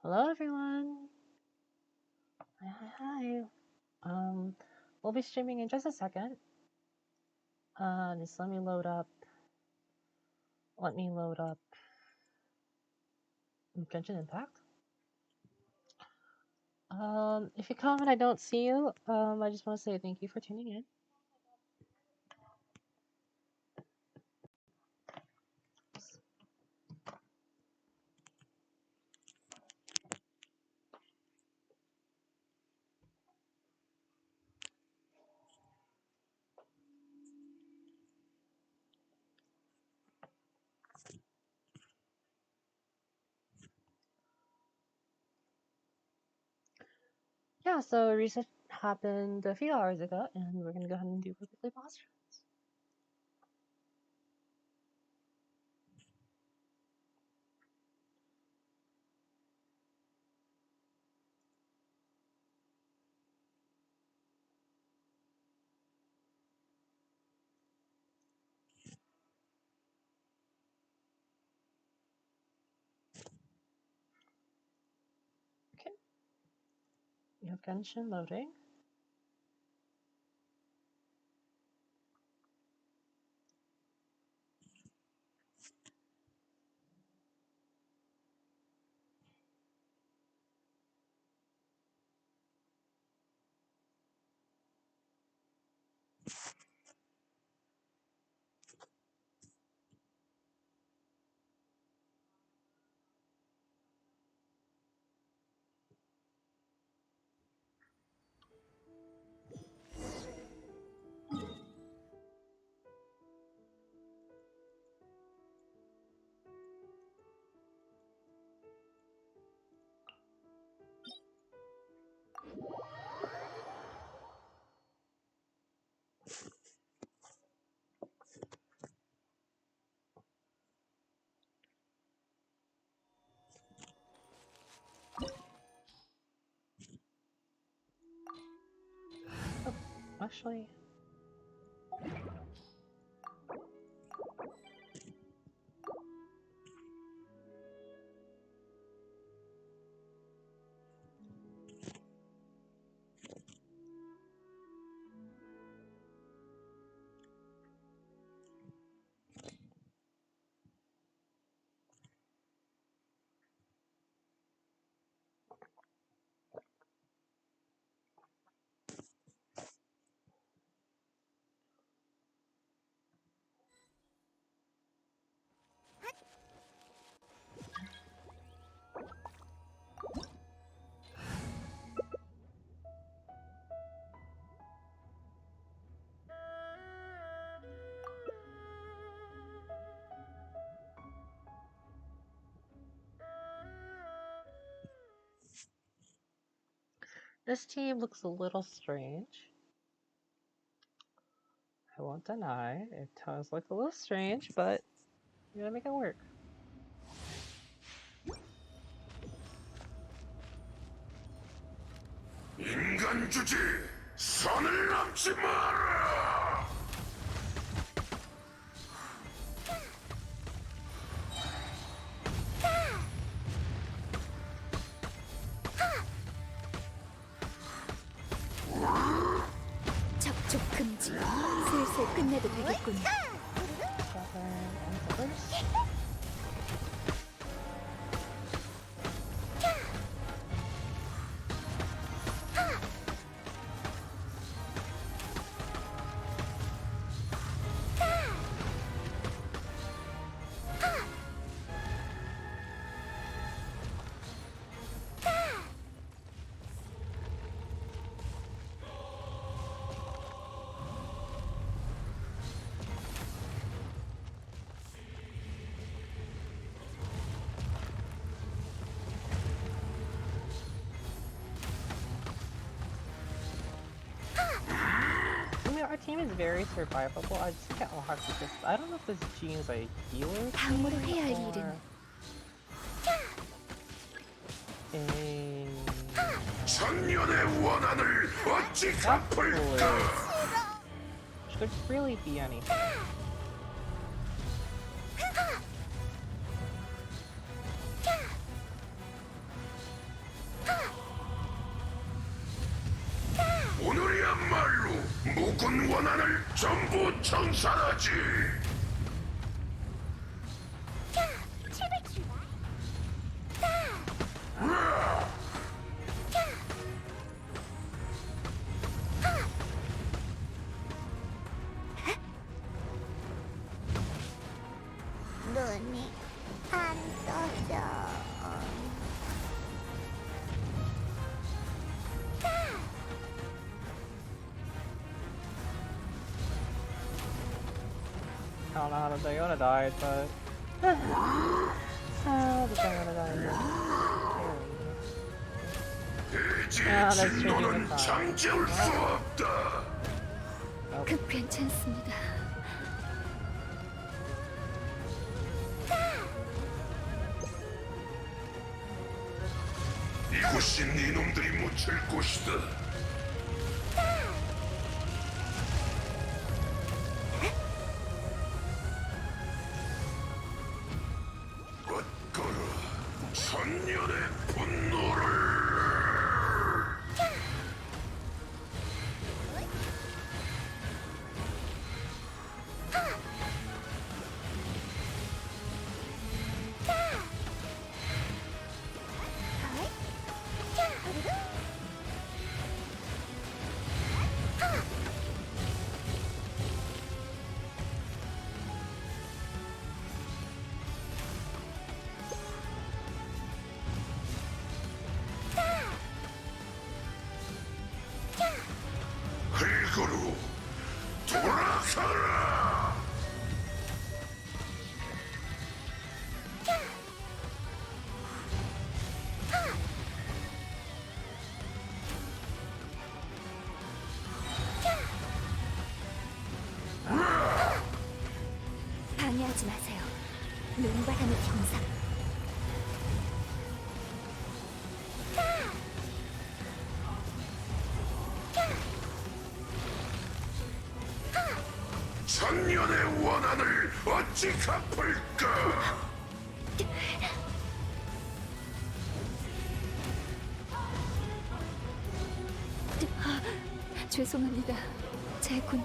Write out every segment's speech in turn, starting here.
Hello, everyone. Hi, hi, hi. We'll be streaming in just a second. Just let me load up. Genshin Impact. If you come and I don't see you, I just want to say thank you for tuning in. Yeah, so reset happened a few hours ago, and we're gonna go ahead and do weekly boss runs. Okay. You have Genshin loading. Oh, actually. This team looks a little strange. I won't deny. It does look a little strange, but we're gonna make it work. 인간 주지 선을 넘지 마라. 접촉 금지. 슬슬 끝내도 되겠군. Our team is very survivable. I just get lost because I don't know if this gene's a healer 방어를 해야 할 일은 천년의 원한을 어찌 갚을까? Should really be anything. 그야말로 묵은 원한을 전부 청산하지. 눈이 안 떠져. I don't know how the Diona died, but how the Diona died. 대지의 진노는 잠재울 수 없다. 괜찮습니다. 이곳이 네놈들이 묻힐 곳이다. 엇거라 천년의 분노를. 흙으로 돌아가라. 방해하지 마세요. 눈바람의 형상. 천년의 원한을 어찌 갚을까? 죄송합니다. 제 군.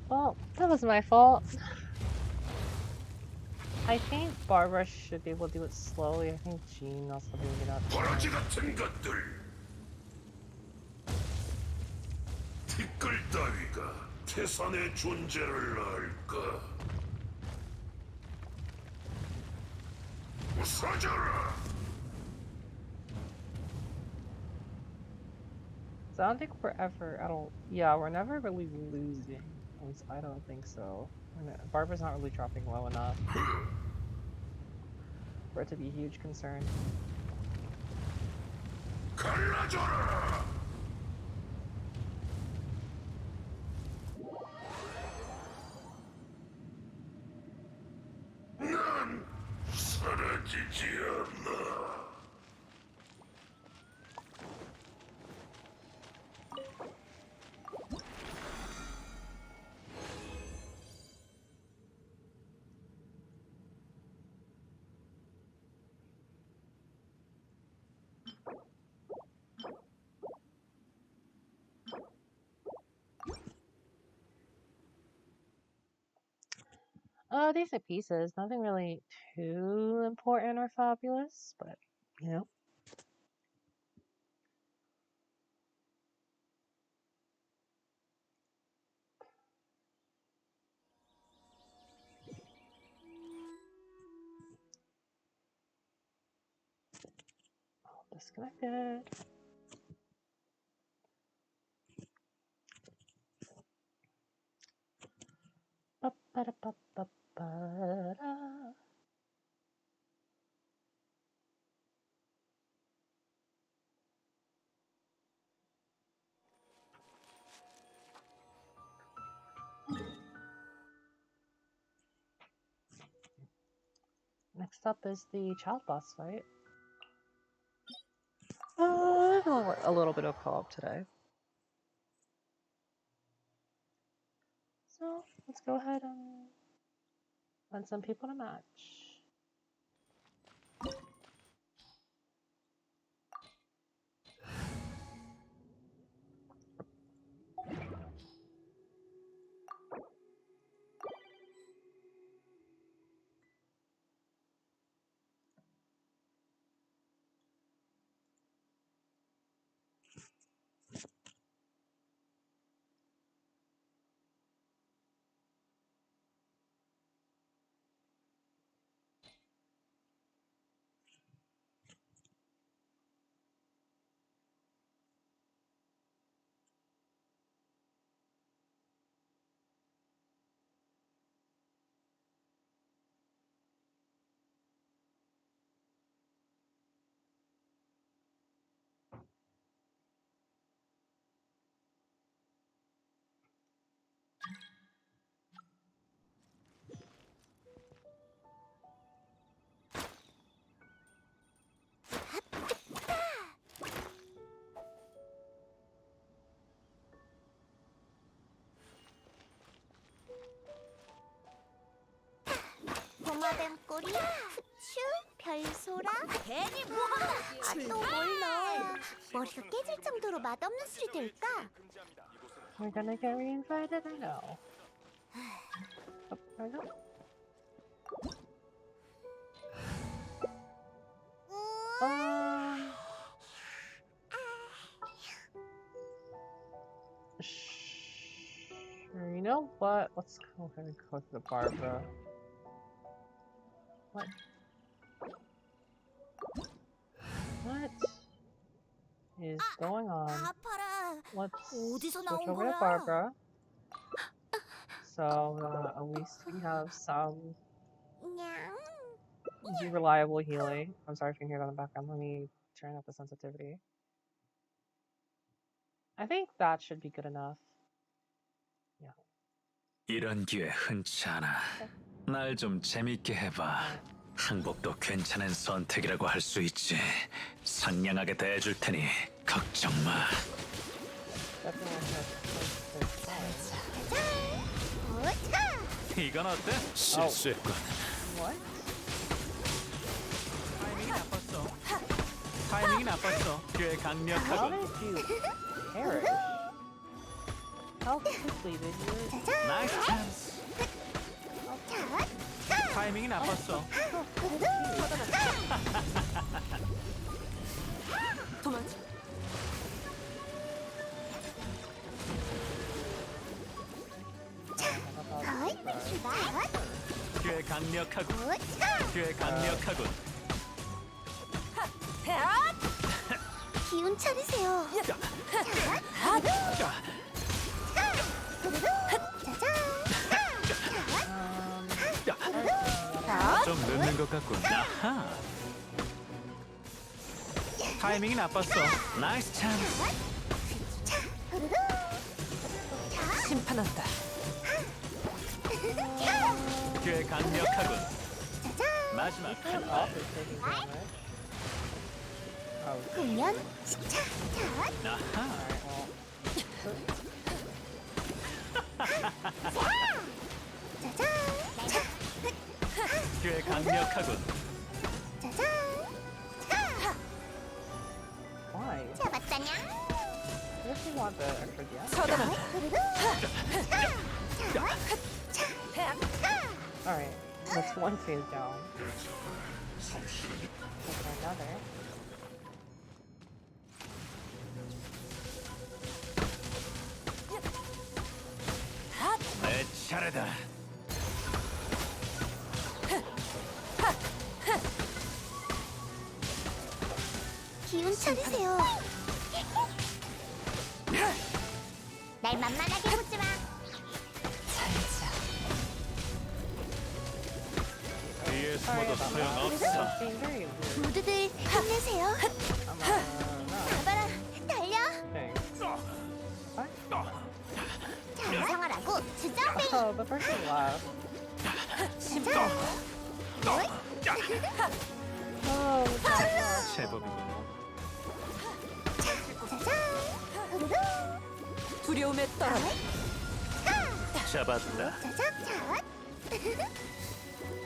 Well, that was my fault. I think Barbara should be able to do it slowly. I think Jean also doing it up. 버러지 같은 것들. 티끌 따위가 태산의 존재를 알까? 부서져라. So I don't think we're ever. Yeah, we're never really losing. At least I don't think so. Barbara's not really dropping low enough for it to be a huge concern. 갈라져라. 난 사라지지 않아. Decent pieces. Nothing really too important or fabulous, but you know. Disconnected. Ba-ba-da-ba-ba-ba-da. Next up is the child boss fight. A little bit of co-op today. So let's go ahead and and some people to match. 도마뱀 꼬리, 후추, 별소라. 괜히 뭐가? 또 뭘 넣어? 머리가 깨질 정도로 맛없는 술이 될까? We're gonna get reinvited or no? Oh, there we go. You know what? Let's go ahead and go to the Barbara. What? What is going on? 아파라. Let's 어디서 switch 나온 over to 거야? Barbara. So at least we have some 냥. reliable healing. I'm sorry if you can hear that in the background. Let me turn up the sensitivity. I think that should be good enough. Yeah. 이런 기회 흔치 않아. 날 좀 재밌게 해봐. 항복도 괜찮은 선택이라고 할 수 있지. 상냥하게 대해줄 테니 걱정 마. 이건 어때? 실수했군. What? 타이밍이 나빴어. 타이밍이 나빴어. 꽤 How 강력하고. did you perish? How quickly did you? 나이스 찬스. 타이밍이 나빴어. 도망쳐. 꽤 강력하고. 꽤 강력하군. 기운 차리세요. 좀 늦는 것 같군. 아하. 타이밍이 나빴어. 나이스 찬스. 심판한다. 꽤 강력하군. 마지막 한 발. Off is taking damage. Oh, 공연 시작. 아하. 꽤 강력하군. why? 잡았다냐? Does he want the extra gas? 서dan한다. Alright, that's one phase down. Okay, another. 내 차례다. 기운 차리세요. 날 만만하게 보지 마. 살자. 뒤에 숨어도 Sorry 소용없어. It's being very weird. 모두들 힘내세요. No. 가봐라, 달려. Thanks. What? 장성하라고 주정뱅이. Oh, the person left. Oh, 제법이군. 두려움에 떨어라. 잡았다.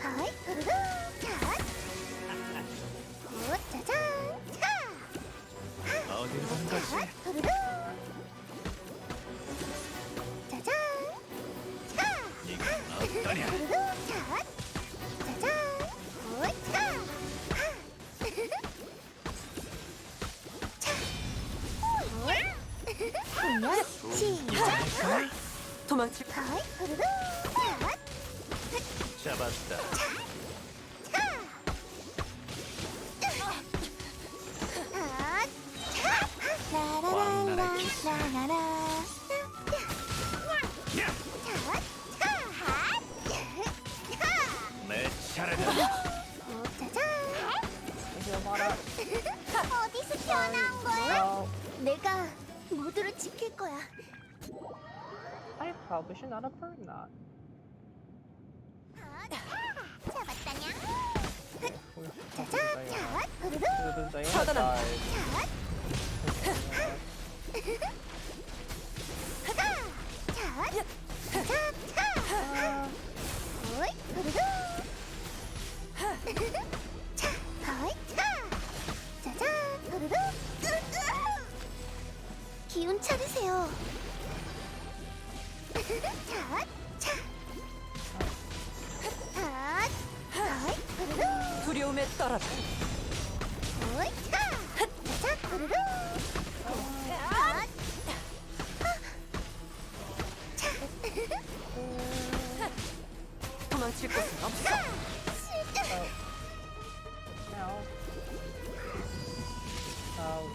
하이 후루루 자 짜잔 차 어디로 간 거지? 후루루 짜잔 차 이건 어떠냐? 후루루 자 짜잔 차 공연 시작 도망칠 하이 후루루 자 잡았다. 내 차례다. 이거 봐라. 어디서 튀어나온 거야? 내가 모두를 지킬 거야. I probably should not have burned that. 잡았다냐? 짜잔! 후루루 차단한다. 기운 차리세요. 자, 자, 후루루, 두려움에 떨어라. 자, 후루루. 도망칠 곳은 없어. No. Oh,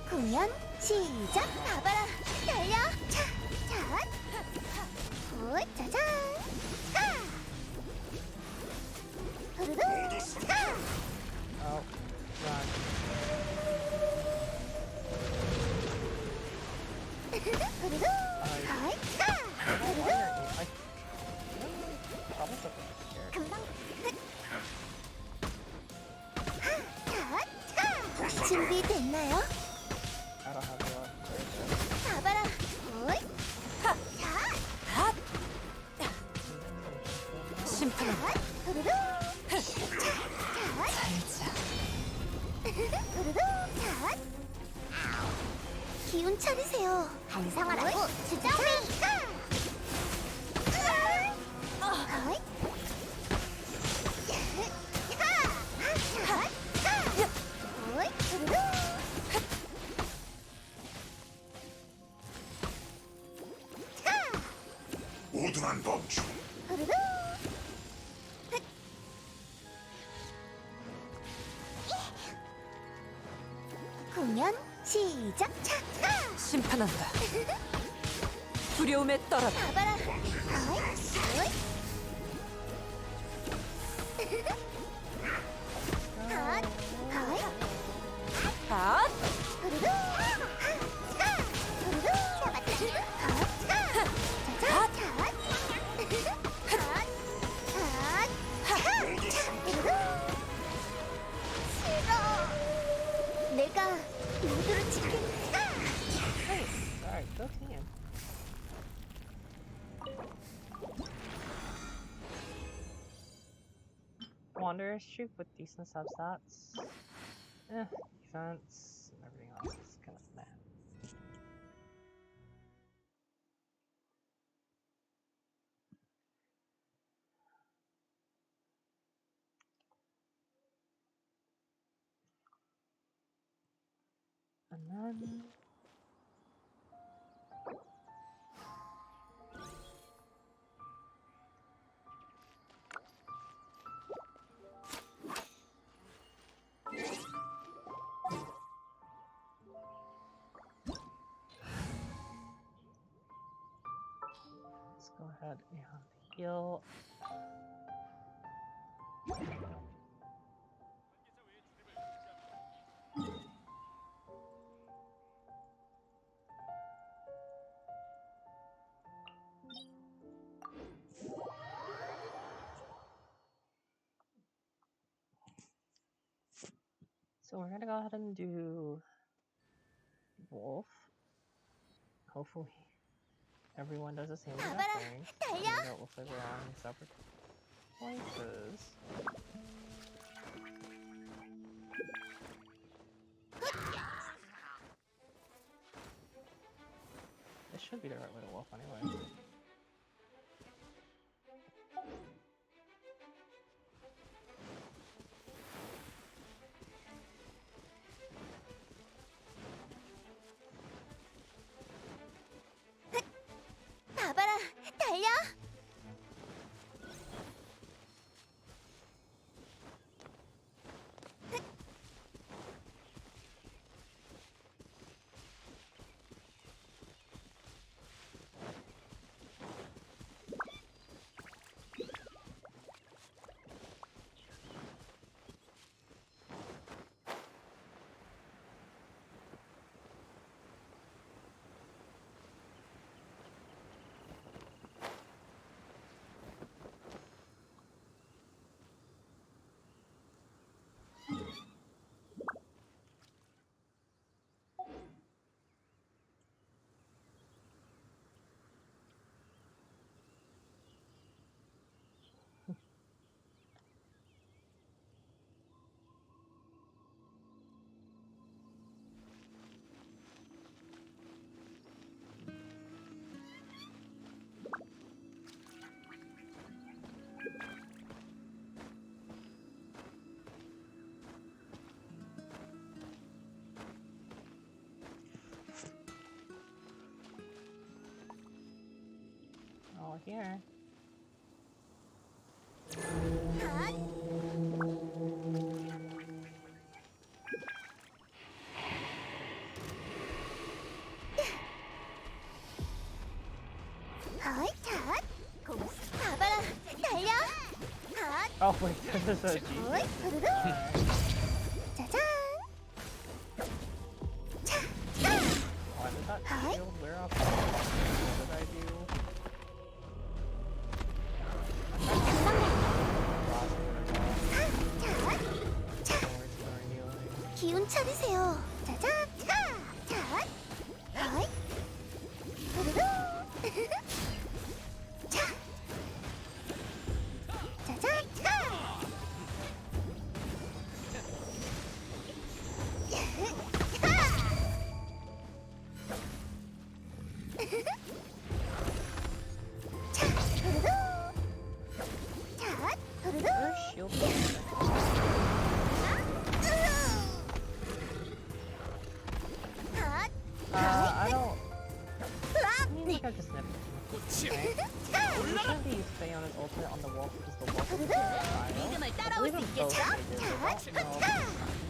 공연 시작! 봐봐라! 달려! 차! 차! 짜잔! 차! 후루루! 차! oh, run. 후루루! 하이! 차! 후루루! I probably took it. 금방! 차! 차! 준비됐나요? I don't have a 봐봐라! 오이! 차! 차! 심판한다. 후루루! 살자. 후루루! 차! 기운 차리세요. 반성하라고 주정비! 어이! 어이! 후루루! 우둔한 범주. 후루루! 공연 시작! 차! 심판한다. 두려움에 떨어라. 봐봐라! 어이! 어이! 핫! 어이! 아! 후루루! 차! 후루루! 잡았다! 핫! 차! 짜잔! 핫! 후루루! 싫어! 내가 모두를 지킨다! Alright, go team. Wanderer's Troop with decent substats. Defense and everything else is kind of meh. And then let's go ahead and heal. So we're gonna go ahead and do Wolf. Hopefully Everyone does the same 가봐라, exact thing. 달려! Even though it looks like we're all in separate places. This should be the right way to walk anyway. 가봐라, 달려! All here. 헛, 헛! 가봐라, 달려! 헛! Oh wait, this is a G. 어이, 후루루! 짜잔! 차! 차! Why did that Hi. shield wear off? What did I do? 차! 기운 차리세요. 짜잔! 차! 차! 어이! 후루루! 차! 짜잔! 차! 차! 후루루! 차! 후루루! Their shield. I don't. Seems like I just snipped it. Usually you stay on his ultimate on the wall because the wall is style. 믿음을 I 따라올 believe 수 in both 있겠죠? stages. I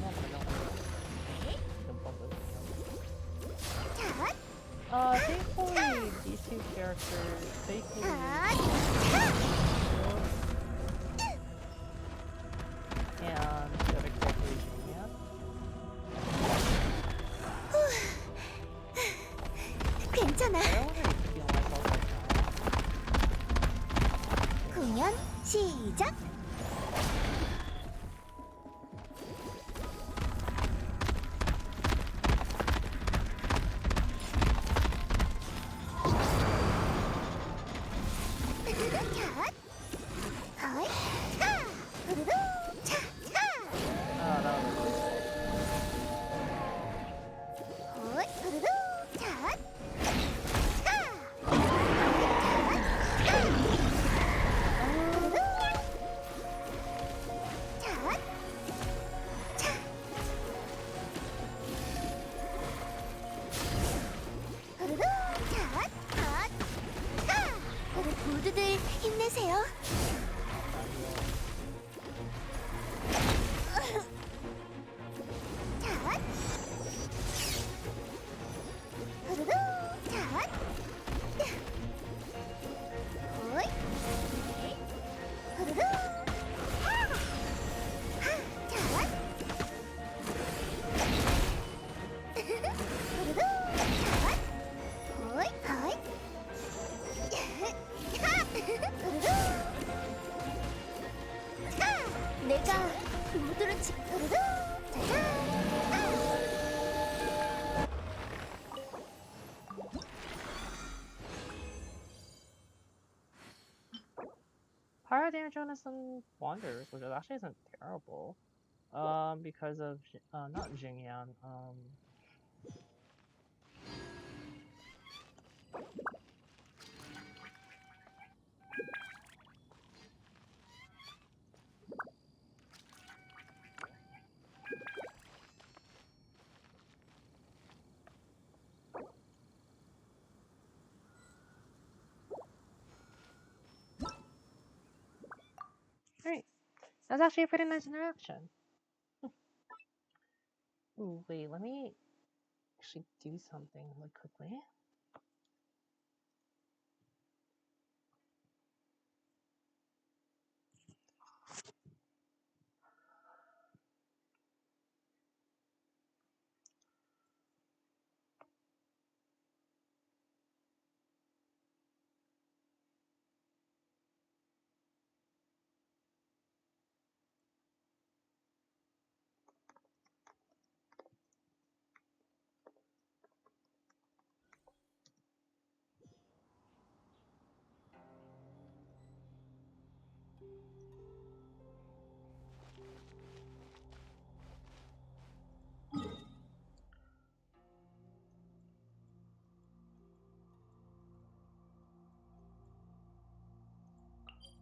don't know. Thankfully, these two characters, thankfully, and Civic Corporation, yeah. 괜찮아. I don't really feel myself right now. 공연 시작. 모두들 힘내세요. 자, 후루루, 자, 오이, 후루루, 하, 자, 후루루, 자, 오이, 오이. 내가 모두를 지켜르르 짜잔. Fire damage on some wanders, which actually isn't terrible. Because of not Jingyan. Great. That's actually a pretty nice interaction. Ooh, wait, let me actually do something really quickly.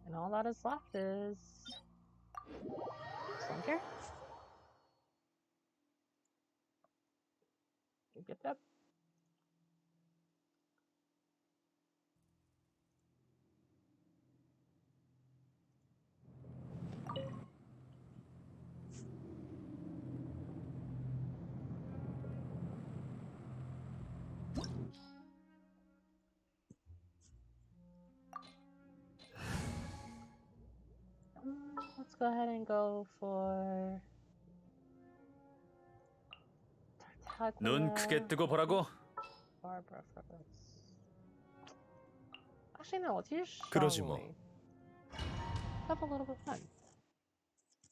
And all that is left is sun care. Yep. Let's go ahead and go for 눈 크게 뜨고 보라고. Barbara first. Actually, no. Let's use 그러지 뭐. Xiangwei. Have a little bit of fun.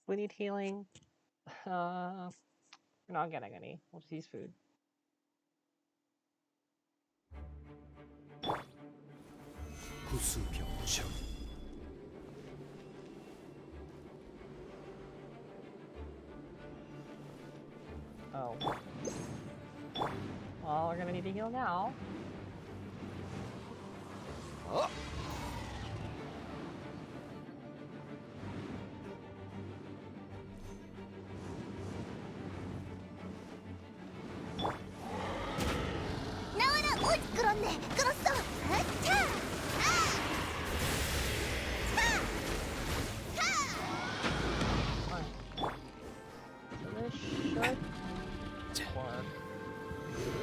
We need healing. We're not getting any. We'll just use food. 구수병청. Oh. Well, we're gonna need to heal now. 어? 나와라! 오! 끌었네! 끌었어! 차! So this should work.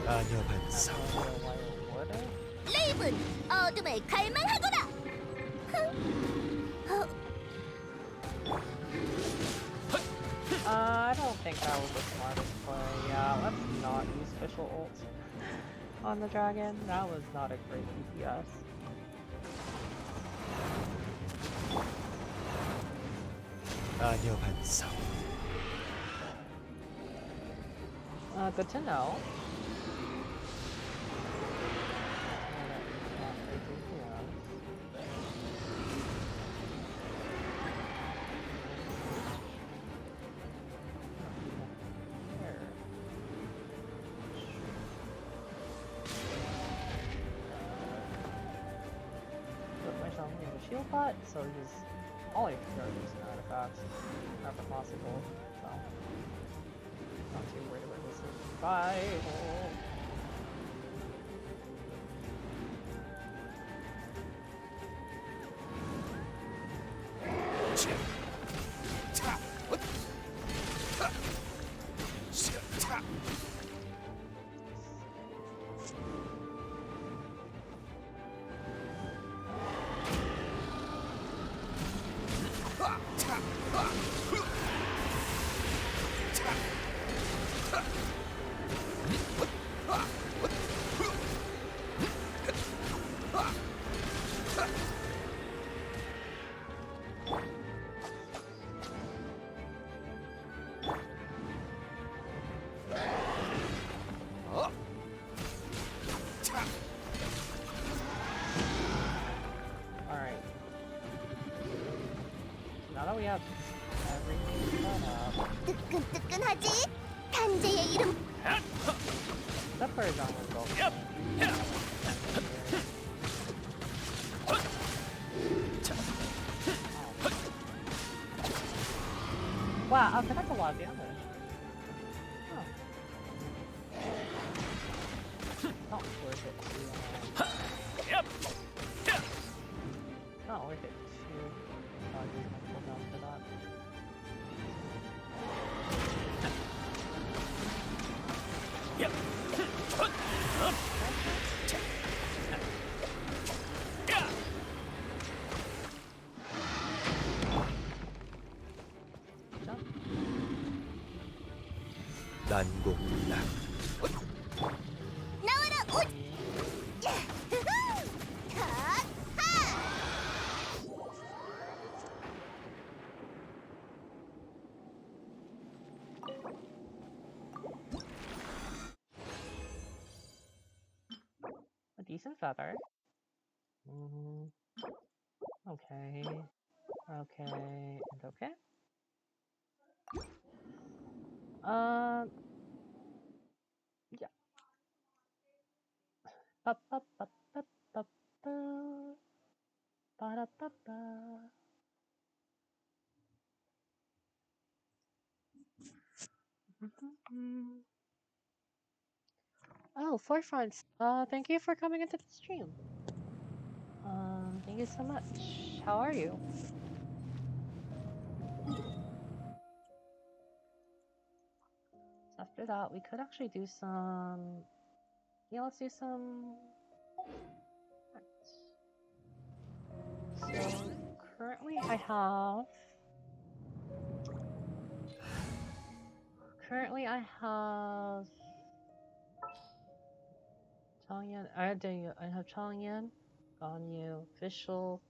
아녀 반사. Why it wouldn't? 레이븐! 어둠을 갈망하거라! I don't think that was the smartest play. Yeah, let's not use special ult on the dragon. That was not a great DPS. 아녀 반사. Good to know. Shield bot, so he's all he can use artifacts whenever possible. So not too worried about his survival. thought we had everything set up. 뜨끈뜨끈하지? 단제의 이름 Except for his own result. Wow, okay, that's a lot of damage. Huh. Not worth it to, not worth it to use my cooldown for that. Jump. 난공불락. 나와라 옷! A decent feather. Mm, okay. Okay. And okay. Yeah. Ba ba ba ba ba ba. Ba da ba ba. Oh, Forefront. Thank you for coming into the stream. Thank you so much. How are you? After that, we could actually do some. Yeah, let's do some. So currently, I have. Currently, I have. Changyan. I have Changyan, Ganyu, Fischl,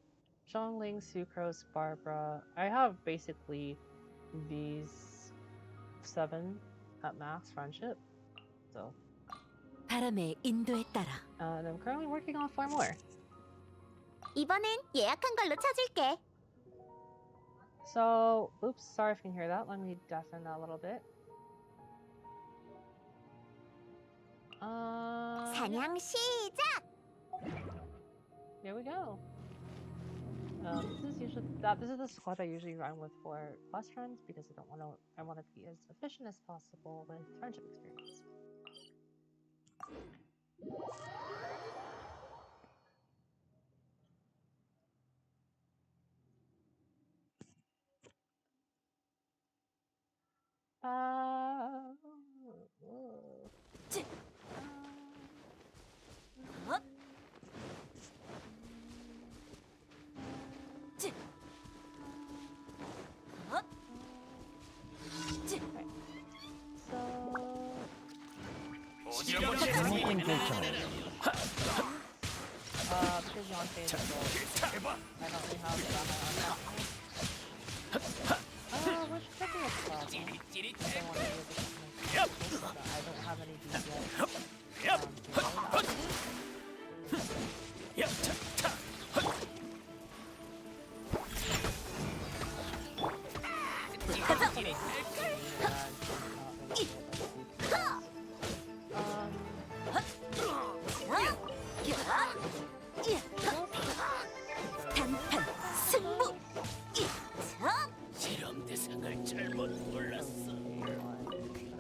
Zhongling, Sucrose, Barbara. I have basically these 7 at max friendship. So. 바람의 인도에 따라 And I'm currently working on 4 more. 이번엔 예약한 걸로 쳐줄게. So, oops, sorry if you can hear that. Let me deafen that a little bit. 사냥 시작! Here we go. This is the squad I usually run with for quest runs because I want to be as efficient as possible with friendship experience. 모든 결정을 Because you want to say I don't really have that which could be a problem. I don't want to use it. I don't have any 단판 승부. 이런 대상을 잘못 몰랐어.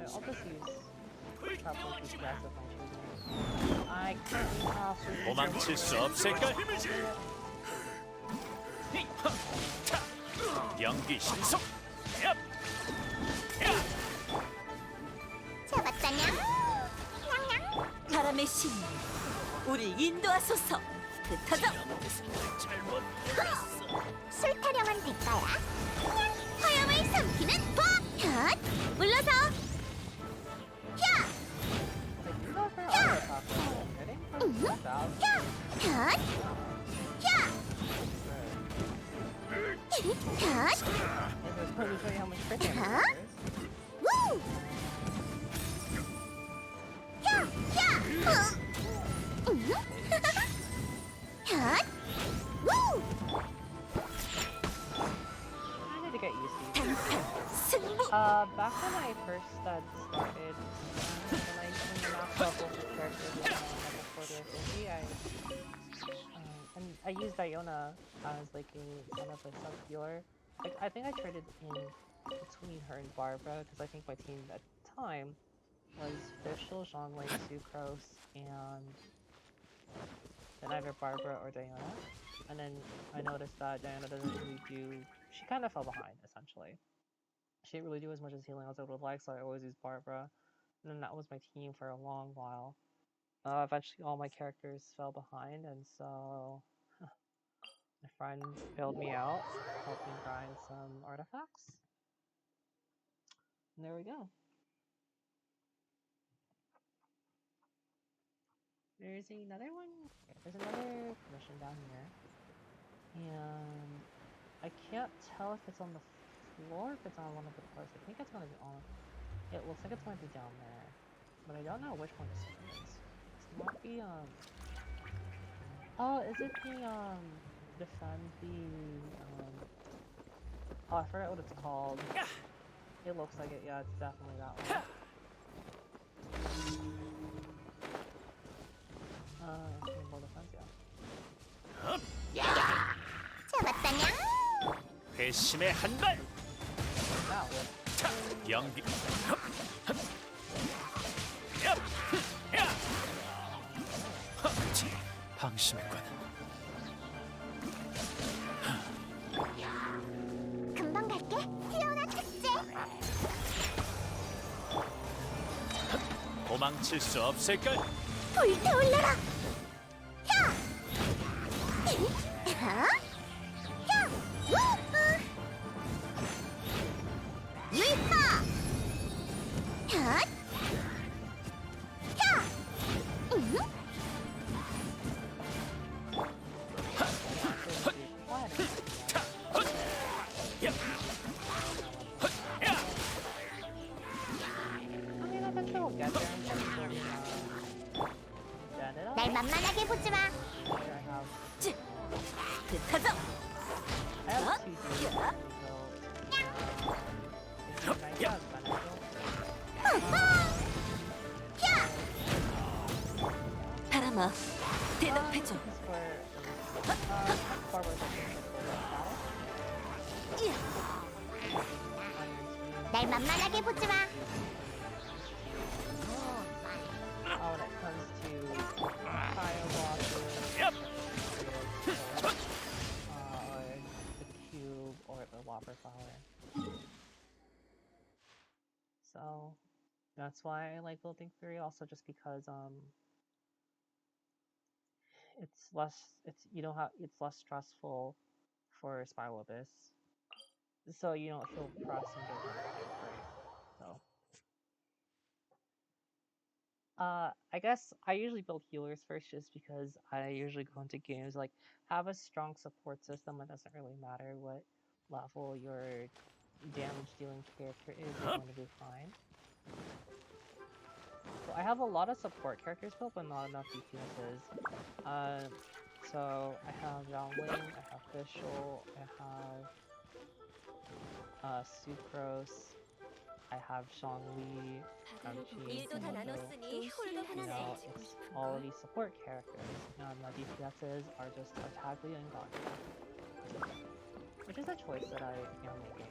I'll just use couple of aggressive functions. I currently have 도망칠 수 없을까? 연기 신속. 잡았다냥? 바람의 신님, 우리 인도하소서. 흩어져. 술 타령한 대가야? 화염을 삼키는 법! 헛! 물러서! 혀! 헛! 혀! 헛! Let me show you how much crit damage Huh? there is. 우! 혀! 혀! 헛! 우! I need to Back when I first started, when I maxed out both the characters on level 40 or 50, and I used Iona as like a kind of a sub healer. Like I think I traded in between her and Barbara because I think my team at the time was Fischl, Zhongli, Sucrose, and then either Barbara or Diana. And then I noticed that Diana doesn't really do. She kind of fell behind essentially. She didn't really do as much as healing as I would like, so I always used Barbara. And then that was my team for a long while. Eventually, all my characters fell behind, and so my friend bailed me out, helped me grind some artifacts. And there we go. There's another one. Okay, there's another mission down here. And I can't tell if it's on the floor or if it's on one of the pillars. I think it's going to be on. It looks like it's going to be down there. But I don't know which one this one is. It's not the, Oh, is it the, defend the, Oh, I forgot what it's called. It looks like it. Yeah, it's definitely that one. Rainbow defense, yeah. 잡았다냐? 회심의 한 발. Now, with 차, 연기. 야, 야. 방심했군. 금방 갈게. 티오나 특제. 도망칠 수 없을걸? 불타올라라. 야! 야! 야! 유이파! 야! 야! 응? I mean, eventually we'll get there and eventually, get it up. 날 만만하게 보지 마. Here I have, 흩어져. I have 2 dudes, so, it's nice as 바람아, 대답해줘. 날 만만하게 보지 마. When it comes to fire bosses, Yep. or the cube, or the whopper flower. So that's why I like building 3. Also, just because it's less stressful for Spiral Abyss, so you don't feel pressed and don't want to fight for it. So. I guess I usually build healers first just because I usually go into games like have a strong support system. It doesn't really matter what level your damage dealing character is, you're going to be fine. So I have a lot of support characters built, but not enough DPSs. So I have Zhongli, I have Fischl, I have Sucrose, I have Zhongli, 일도 다 나눴으니 홀도 하나 내주고 it's 싶은 all 걸. of these support characters, and my DPSs are just Tartaglia and Gaia. Which is a choice that I am making.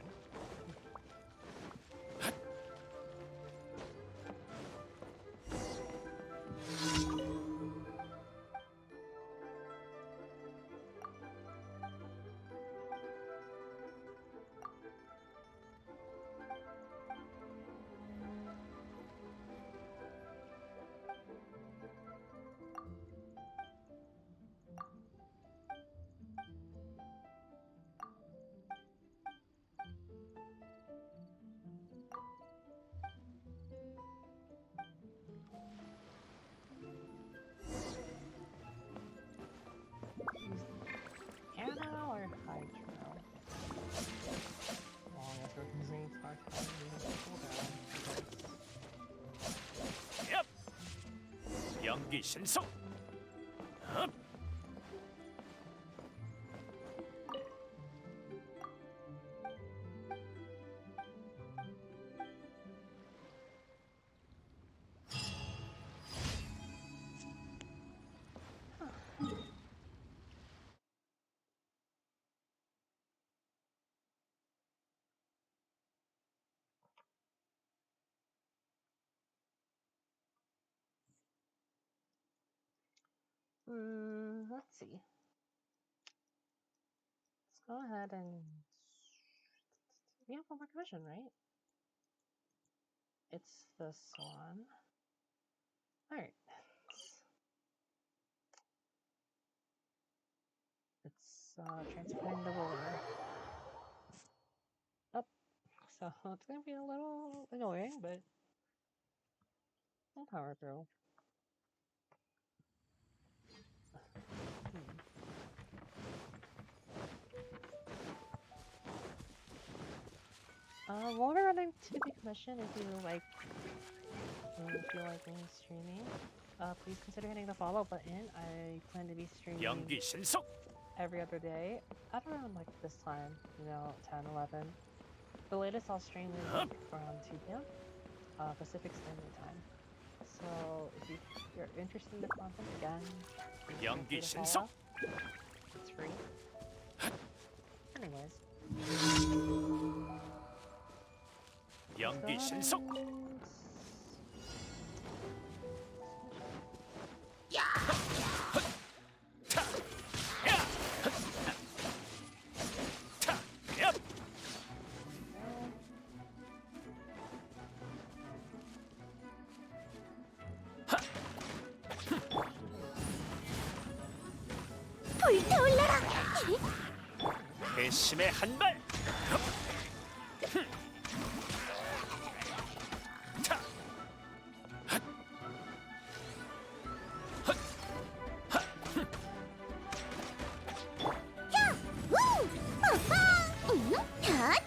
Anna or Hydro? Long as we're using Tartaglia cooldown. 얍. 연기 신속. 흡. Let's see. Let's go ahead and we have one more commission, right? It's this one. Alright. It's transporting the roller. Up. So it's gonna be a little annoying, but we'll power through. We'll be running to the commission if you like. If you like me streaming, please consider hitting the follow button. I plan to be streaming 연기 신속. every other day at around like this time, 10, 11. The latest I'll stream is like around 2 p.m. Pacific Standard Time. So if you're interested in the content again, 연기 feel free to 신속. follow. It's free. Anyways. 연기 신속. 불타올라라. 배심의 한 발. 우! 아하! 핫!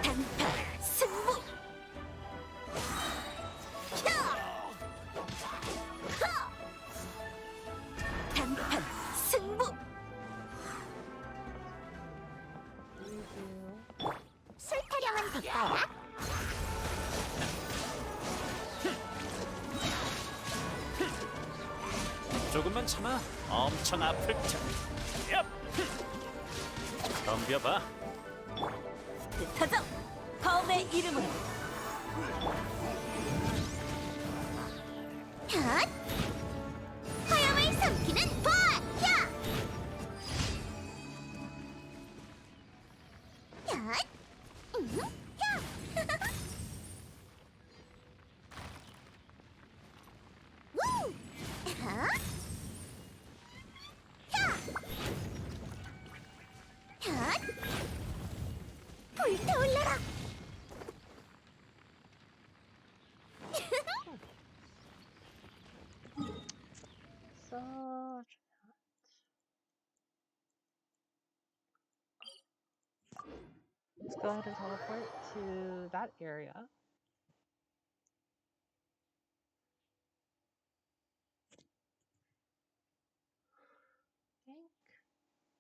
단타 승부. 단판 승부. 술 타령은 될까야? 조금만 참아. 엄청 아플 자. 얍. 덤벼봐. 흩어져! 검의 이름으로 핫! 화염을 삼키는 바! 야! 핫! 야! 우! 핫! 야! 핫! 불타올라라! So let's go ahead and teleport to that area.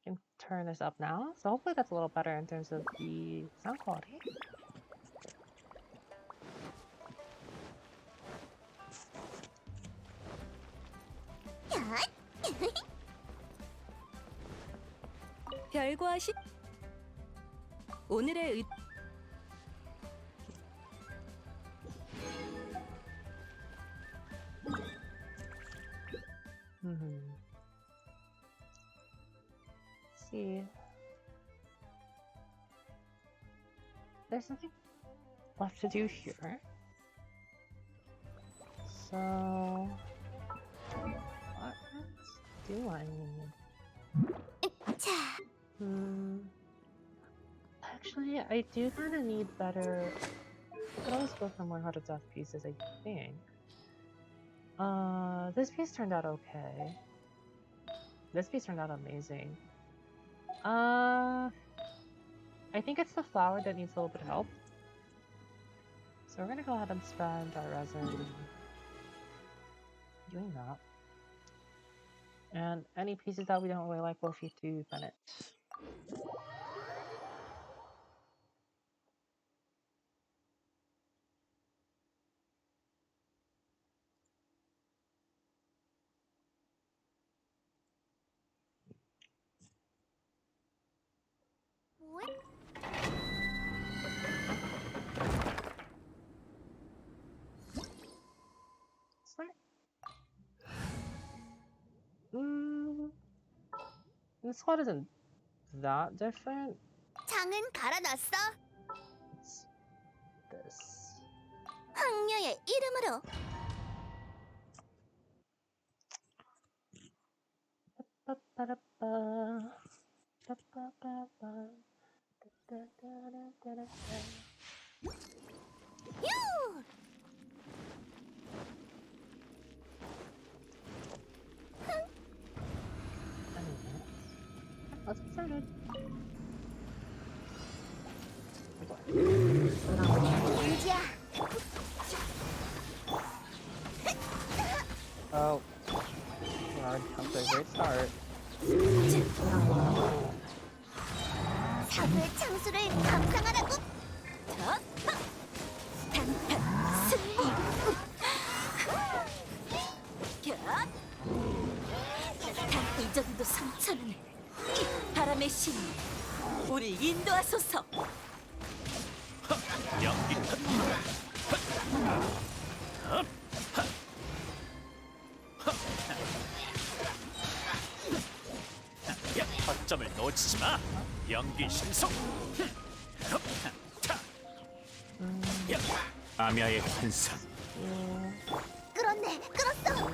Can turn this up now, so hopefully that's a little better in terms of the sound quality. 핫! 별과시 오늘의 See, there's something left to do here. So, what else do I need? 자, Actually, I do kind of need better. I could always go for more Heart of Death pieces, I think. This piece turned out okay. This piece turned out amazing. I think it's the flower that needs a little bit of help. So we're gonna go ahead and spend our resin doing that. And any pieces that we don't really like, we'll feed to Bennett. Mm, this one isn't that different. 장은 갈아놨어. It's this. 황녀의 이름으로. Ba-ba-da-ba. Ba-ba-ba-ba. Da-da-da-da-da-da. 유! I was excited. 은지야, Oh. We're already off to a great start. 사부의 창수를 감상하라고. 승리. 이 정도 상처는 바람의 신 우리 인도하소서. 연기 허점을 놓치지 마. 연기 신속. 아미아의 환상. 끌었네, 끌었어.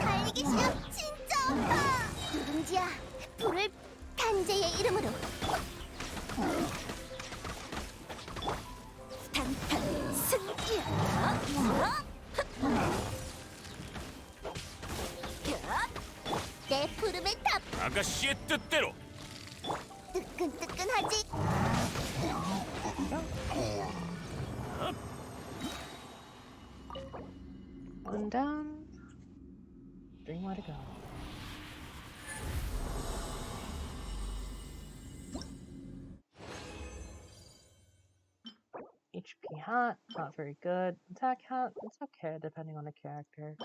달리기 시합 진짜 아파. 누룽지야, 불을 탄재의 이름으로. 단판 승리야. 내 푸름의 탑. 아가씨의 뜻대로. 뜨끈뜨끈하지. One down. 3 more to go. HP hot, not very good. Attack hot, it's okay depending on the character.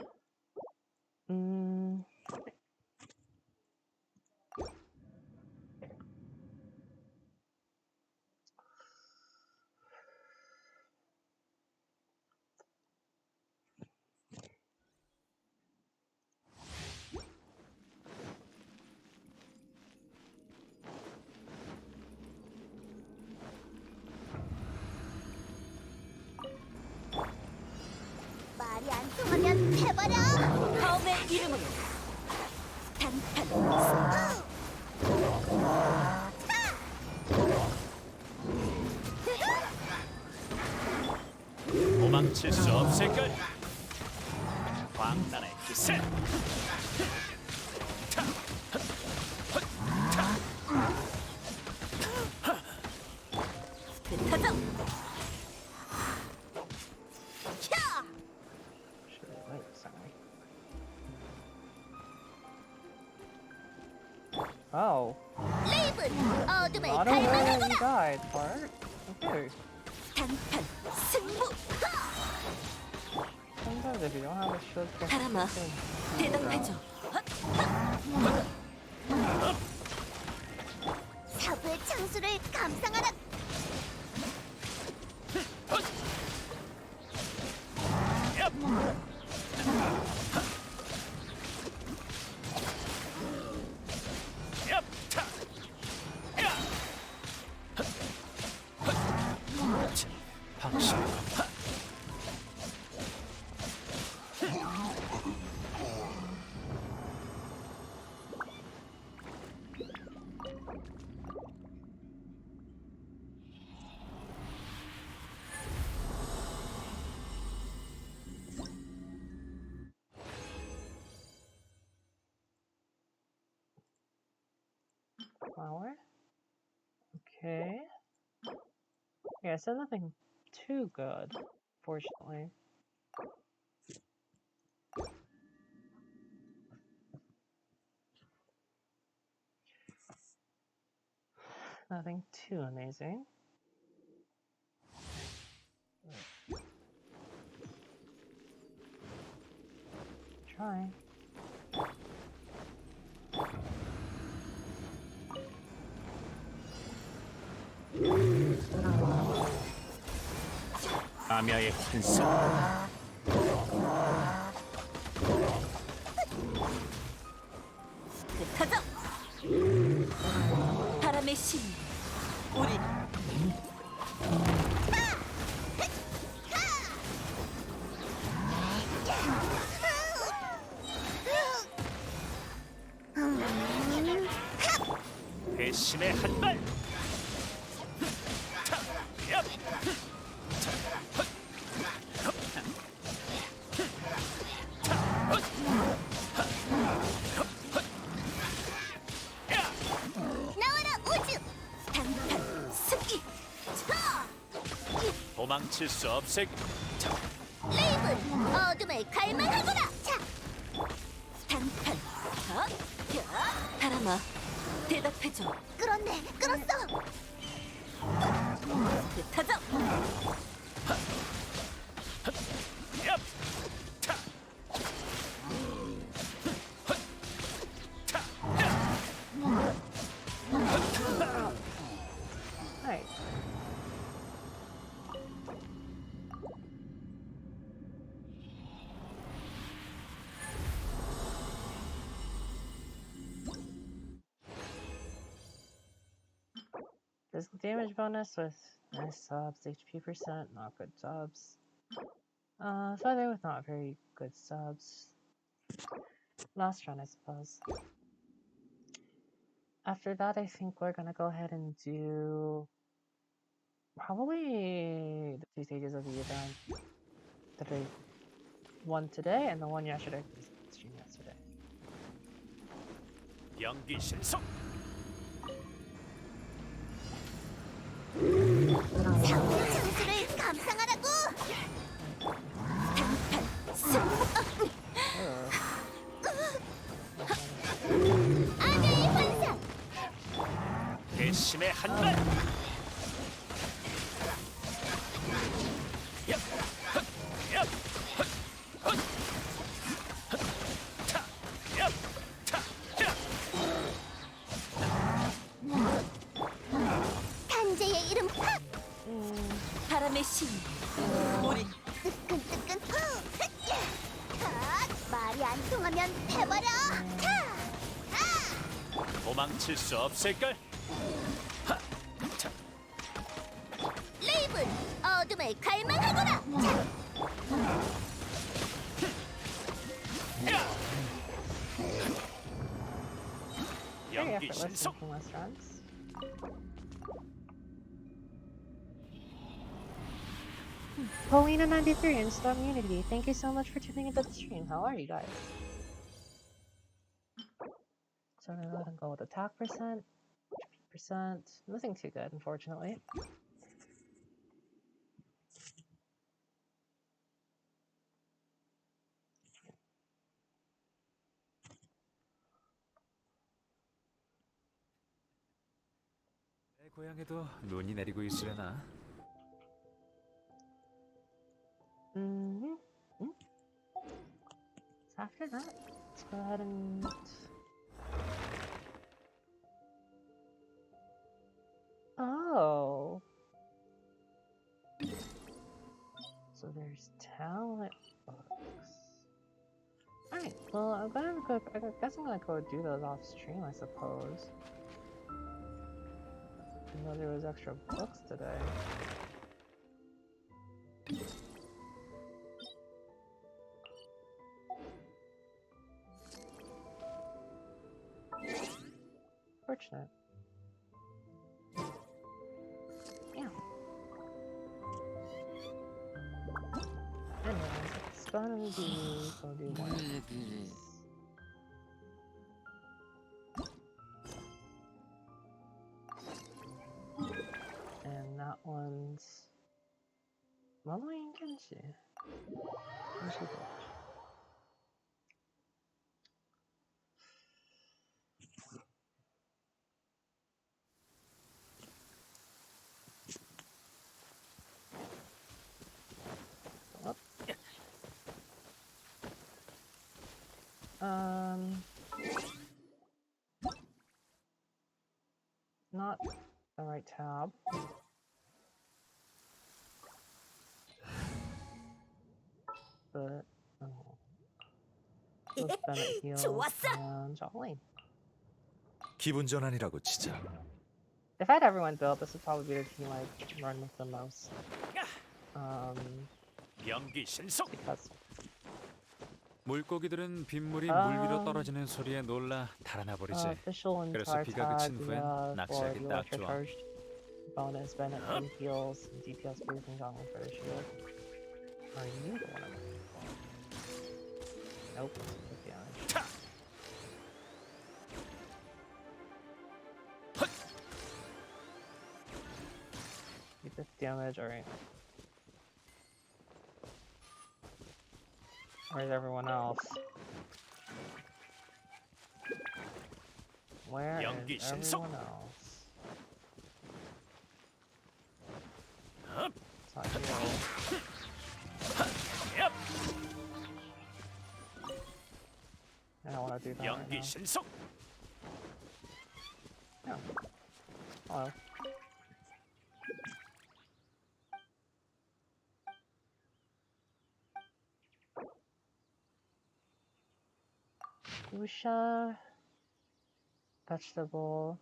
말이 안 통하면 해버려. 다음의 이름은 단판. 도망칠 수 없을걸. 광란의 기세. 흩어져. Wait, sorry. Oh. 레이븐 어둠을 Not aware 갈망하거라. you died, Bart. Okay. 단판 승부. Sometimes if you don't have a shield for 사람아, 대답해줘. 사부의 창수를 감상하라. 방심. flower. Okay. Yeah, so nothing too good, fortunately. Nothing too amazing. Try. 파멸의 환상. 흩어져! 바람의 신 우리 배심의 한 발. 나와라 우주. 단판 승기 도망칠 수 없을. 레이븐 어둠을 갈망하거라. 자, 단판 바람아 대답해줘 끌었네. 끌었어. 흩어져! Alright. Physical damage bonus with nice subs, HP percent, not good subs. Feather with not very good subs. Last run, I suppose. After that, I think we're gonna go ahead and do probably the 2 stages of the event that I won today and the one yesterday. Stream yesterday. 연기 실속. 장수를 감상하라고. 아내의 환상. 배심의 한 발. 탄재의 이름 팍. 바람의 신 우리 뜨끈뜨끈 후. 말이 안 통하면 해버려. 도망칠 수 없을걸. 레이븐 어둠을 갈망하거라. Very 연기 effortless 실속. making less runs. Polina93 and Storm Unity, thank you so much for tuning into the stream. How are you guys? So I'm gonna go ahead and go with attack percent, HP percent. Nothing too good, unfortunately. 내 고향에도 눈이 내리고 있으려나? Mm-hmm. So after that, let's go ahead and oh. So there's talent books. Alright, well I'm gonna go I guess I'm gonna go do those off stream, I suppose. Even though there was extra books today. Fortunate. Yeah. Anyways, it's gonna be go do one of these. And that one's Monoin Genshin. Genshin book. Up. Not the right tab. but both Bennett heal and Jolly. 기분 전환이라고 치자. If I had everyone built, this would probably be the team I'd run with the most. 연기 신속. Because 물고기들은 빗물이 물 위로 떨어지는 소리에 놀라 달아나 버리지. official and 그래서 tar 비가 tag 그친 후엔 for 낚시하기 the 딱 electric 좋아. charged bonus Bennett and heals and DPS boost and Jolly for the shield. Are you the one I'm looking for? Nope. Good damage. Keep this damage, alright. Where's everyone else? Where 연기 is 신속. everyone else? 업. It's not here. 얍. I don't want to do that right 연기 now. 신속. Yeah. Hello. Usha. Vegetable.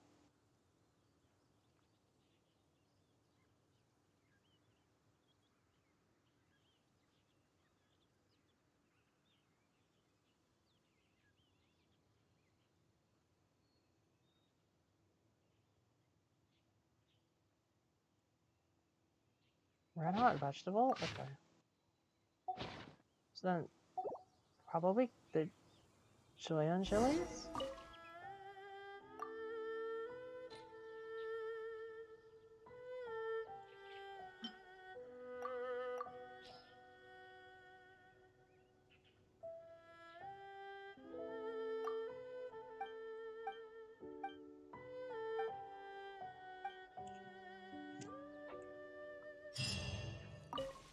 Red hot vegetable? Okay. So then, probably the Julian chilies?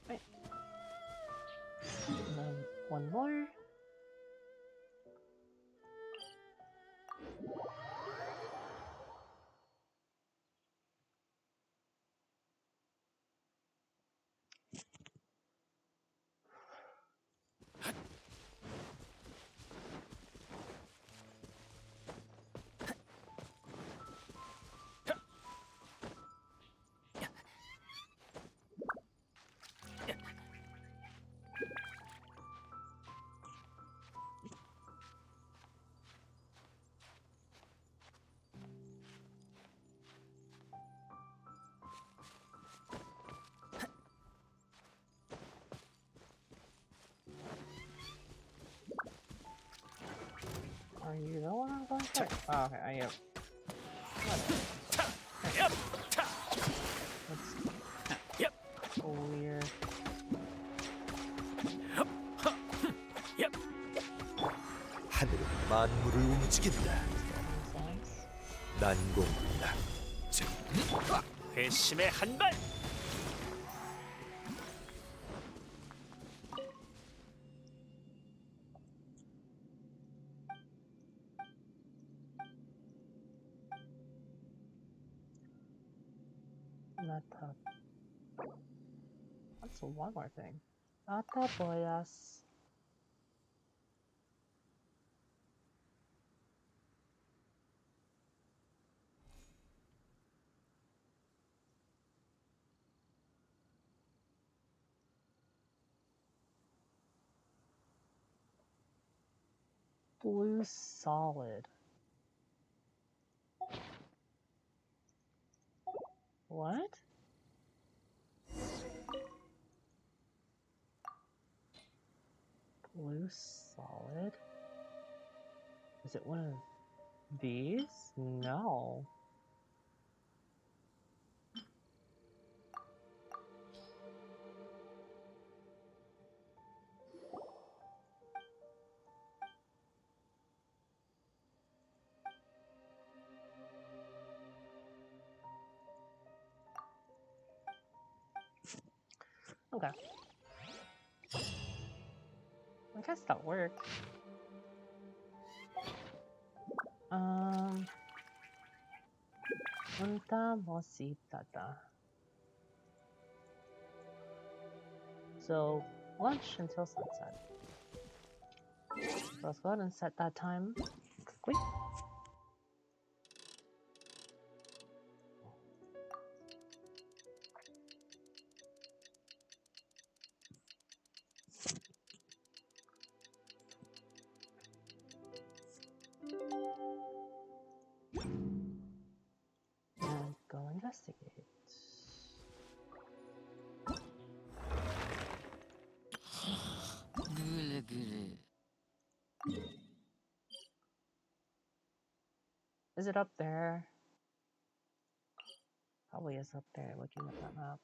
Right. And then one more. Are you the one I'm going for? Oh, okay, I am. 얍. 타. That's 얍. weird. 얍. 하늘은 만물을 움직인다. Makes sense. 난공불락. 회심의 한 발. Nata. That's one more thing. Nata boyas. Blue solid. What? Blue solid? Is it one of these? No. Okay. I guess that worked. Unta mositada. So lunch until sunset. So let's go ahead and set that time quickly. And go investigate. Is it up there? Probably is up there looking at that map.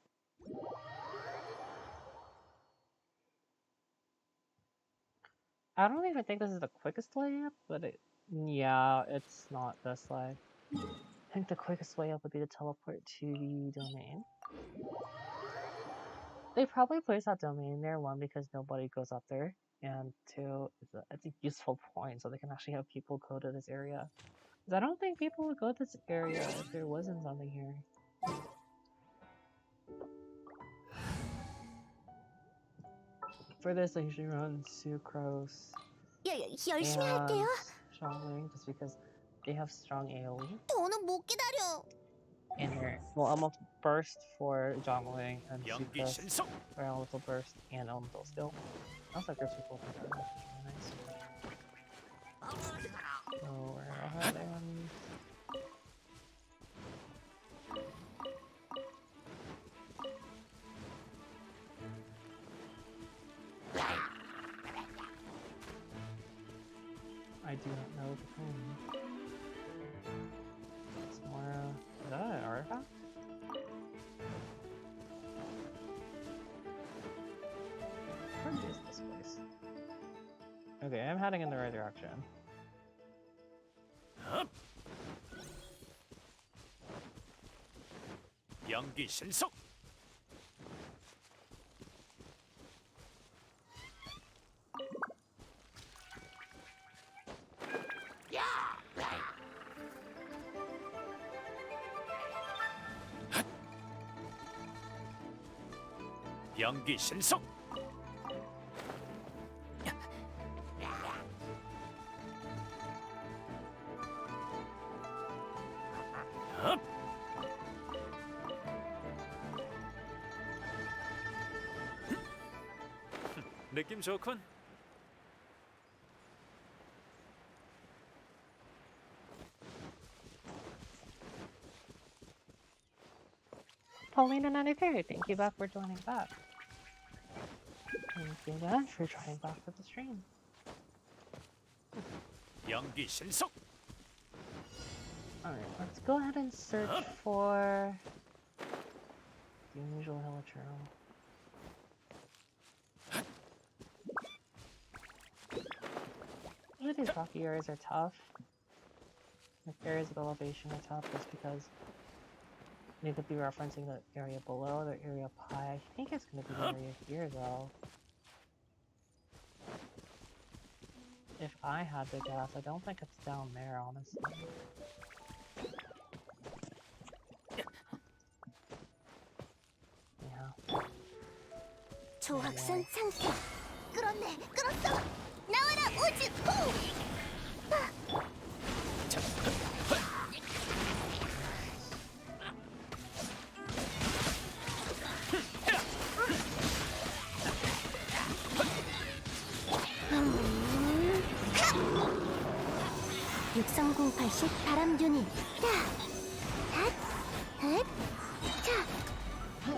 I don't even think this is the quickest way up, but yeah, it's not this way. I think the quickest way up would be to teleport to the domain. They probably placed that domain there, one, because nobody goes up there, and two, it's a useful point so they can actually have people go to this area. Because I don't think people would go to this area if there wasn't something here. For this, I usually run Sucrose 열심히 할게요. and Strongling, just because they have strong AoE. 더는 못 기다려. And they're, well, almost burst for Jongling and 연기 Sucrose 신속. for elemental burst and elemental skill. Sounds like there's people like that, which is really nice. So we're ahead and I do not know the thing. It's more, is that an artifact? Where is this place? Okay, I'm heading in the right direction. 연기 신속. 연기 신속. 느낌 좋군. Paulina93, thank you back for joining back. Thank you again for joining back for the stream. 연기 신속. Alright, let's go ahead and search for the unusual hilichurl. Usually these rocky areas are tough. Like areas of elevation are tough just because they could be referencing the area below, the area up high. I think it's going to be the area here though. If I had to guess, I don't think it's down there, honestly. Yeah. 조합선 상태. 끌었네, 끌었어. 나와라 오지 호. 육성공80 바람 유닛. 자,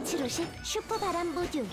750 슈퍼 바람 모듈.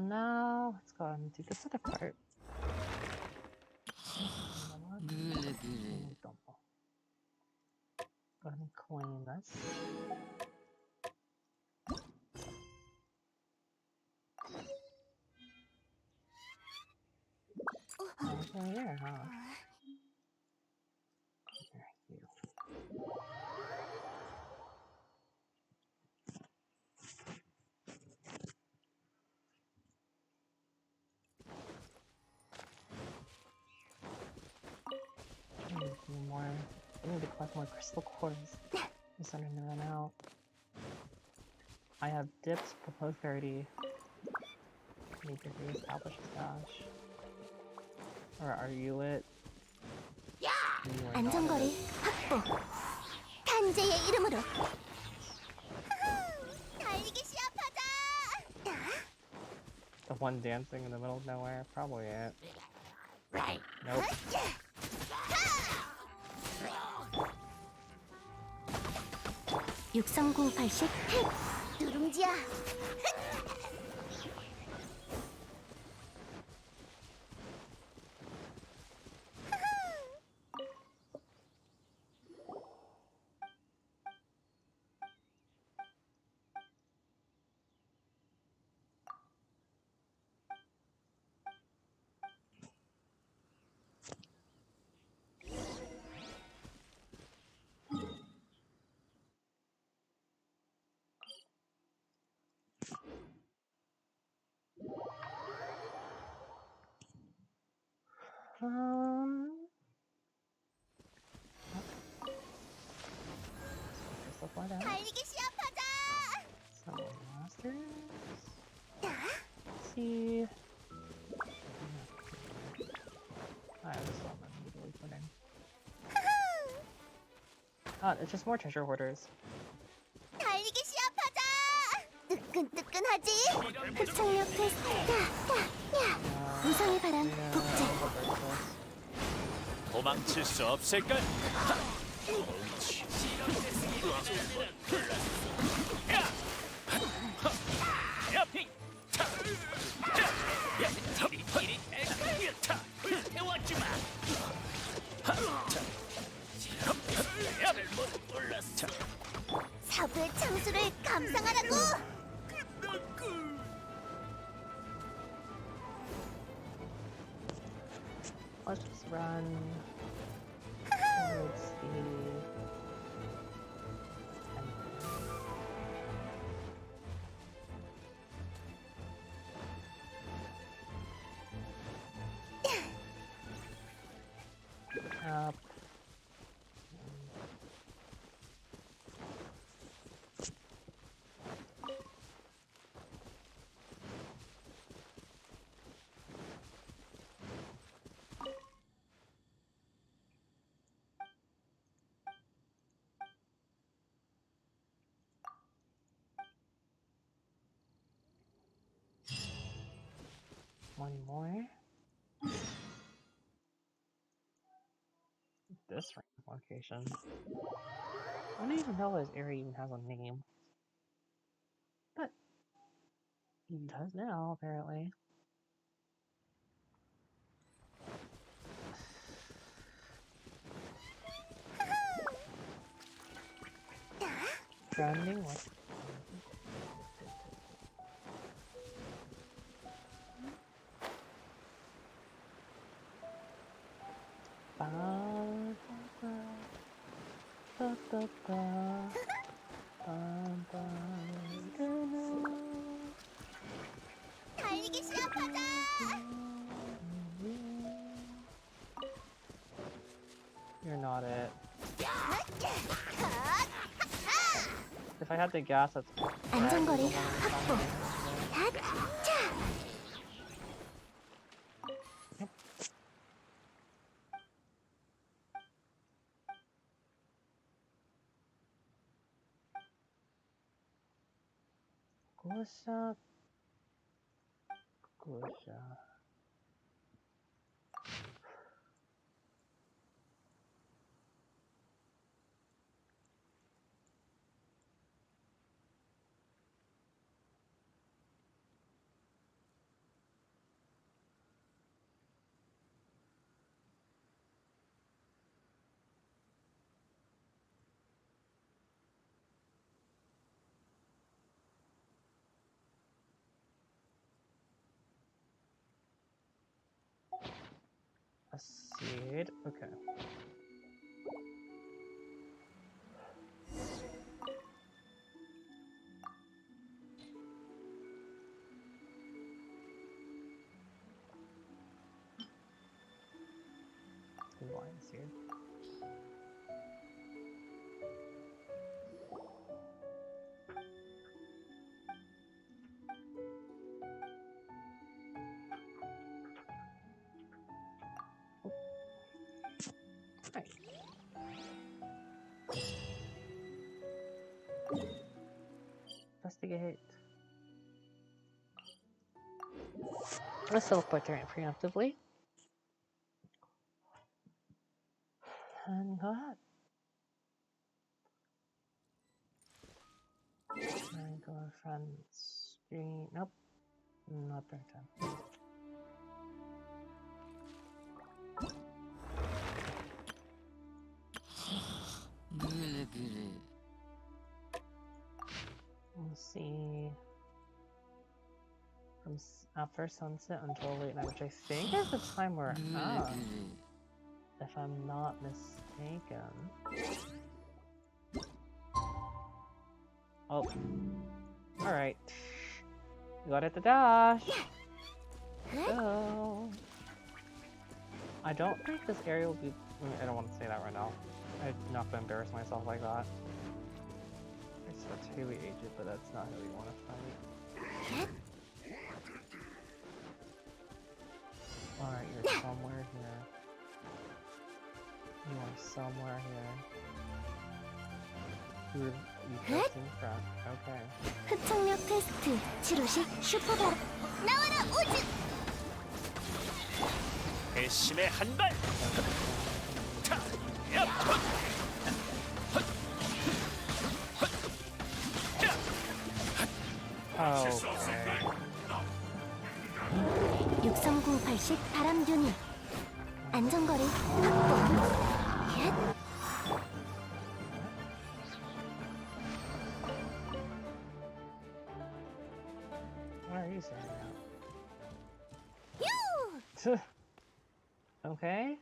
Now let's go ahead and do this other part. Go ahead and claim this. Over there, huh? There, you. I need a few more. I need to collect more crystal cores. I'm starting to run out. I have dips below 30. Need to reestablish a stash. Or are you it? You are not 안전거리 it. 확보. 탄재의 이름으로. 달리기 시합하자. The one dancing in the middle of nowhere? Probably it. Nope. 육성구 발식. 누룽지야. Crystal fly down. 달리기 시합하자. Some monsters. Let's see. I just saw them immediately put in. Ah, it's just more treasure hoarders. 달리기 시합하자. 뜨끈뜨끈하지? 흡착력 테스트. 야. 우상의 바람 복제. 도망칠 수 없을걸? 사부의 창수를 감상하라고. Let's just run towards the end. Up. One more. This random location. I don't even know this area even has a name. But it does now, apparently. Grounding what? 달리기 시합하자. You're not it. If I had to guess, that's 안전거리 확보. 자. Gusha. Gusha. A seed. Okay. Lines here. Right. Investigate. Let's teleport there preemptively. And go ahead. And go from screen. Nope. Not that time. Let's see. From after sunset until late night, which I think is the time we're at, if I'm not mistaken. Oh. Alright. We got it to dash. Go. I don't think this area will be... I don't want to say that right now. I'm not going to embarrass myself like that. It's really aged, but that's not who we want to fight. Alright, you're somewhere here. You are somewhere here. You're just in front. Okay. 흡착력 테스트 치료식 슈퍼바 나와라 우주. 배심의 한 발. 타! 야! 헛! 헛! 헛! 야! Okay. 63980 바람균이 안전거리 확보. 얏. What are you saying now? Okay.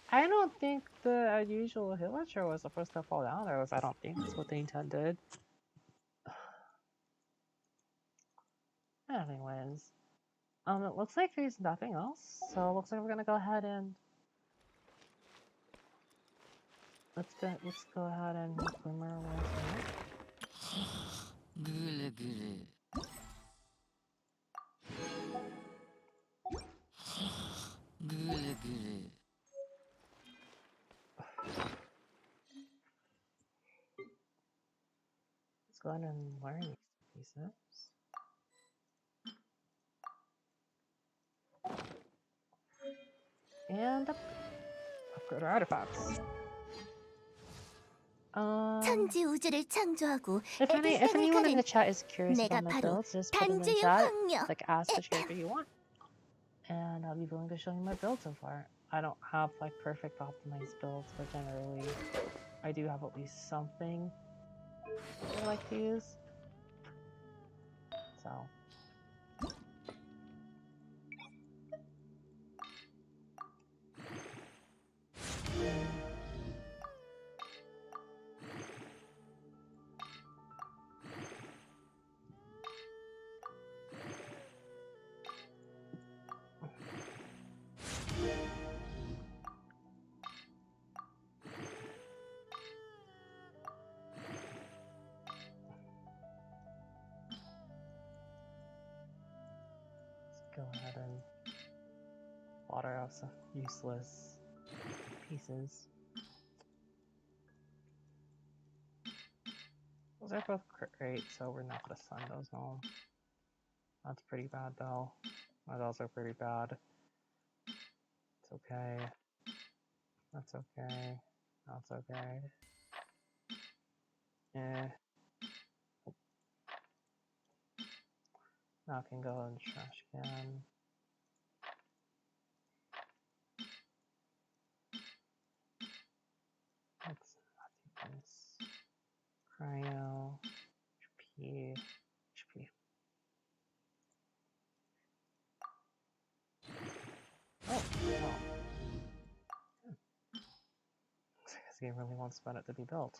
I don't think the unusual villager was supposed to fall down there. I don't think that's what they intended. Anyways. It looks like there's nothing else, so it looks like we're gonna go ahead and let's go ahead and glimmer away Let's go ahead and learn these pieces. And upgrade our artifacts. 천지 우주를 창조하고 If anyone in the chat is curious 내가 about my 바로 builds, just put them in the 단지의 chat. 황녀. Like, ask which character you want. And I'll be willing to show you my build so far. I don't have like perfect optimized builds, but generally I do have at least something I like to use. So go ahead and water out some useless pieces. Those are both great, so we're not gonna send those home. That's pretty bad though. That's also pretty bad. It's okay. That's okay. That's okay. Eh. Now I can go in the trash can. Let's not do this. Cryo. HP. HP. Oh, no. game really wants Bennett to be built.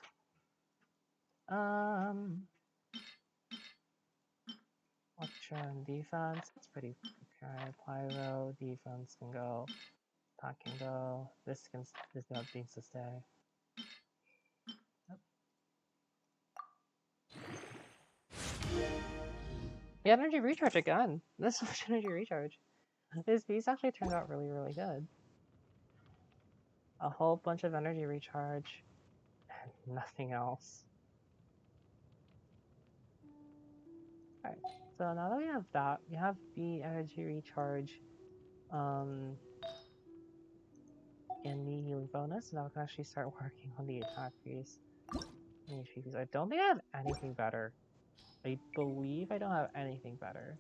Electro and defense, that's pretty okay. Pyro, defense can go. Attack can go. This needs to stay. Yep. The energy recharge again. This much energy recharge. These actually turned out really, really good. A whole bunch of energy recharge and nothing else. Alright, so now that we have that, we have the energy recharge and the healing bonus. Now we can actually start working on the attack piece. And HP piece. I don't think I have anything better. I believe I don't have anything better.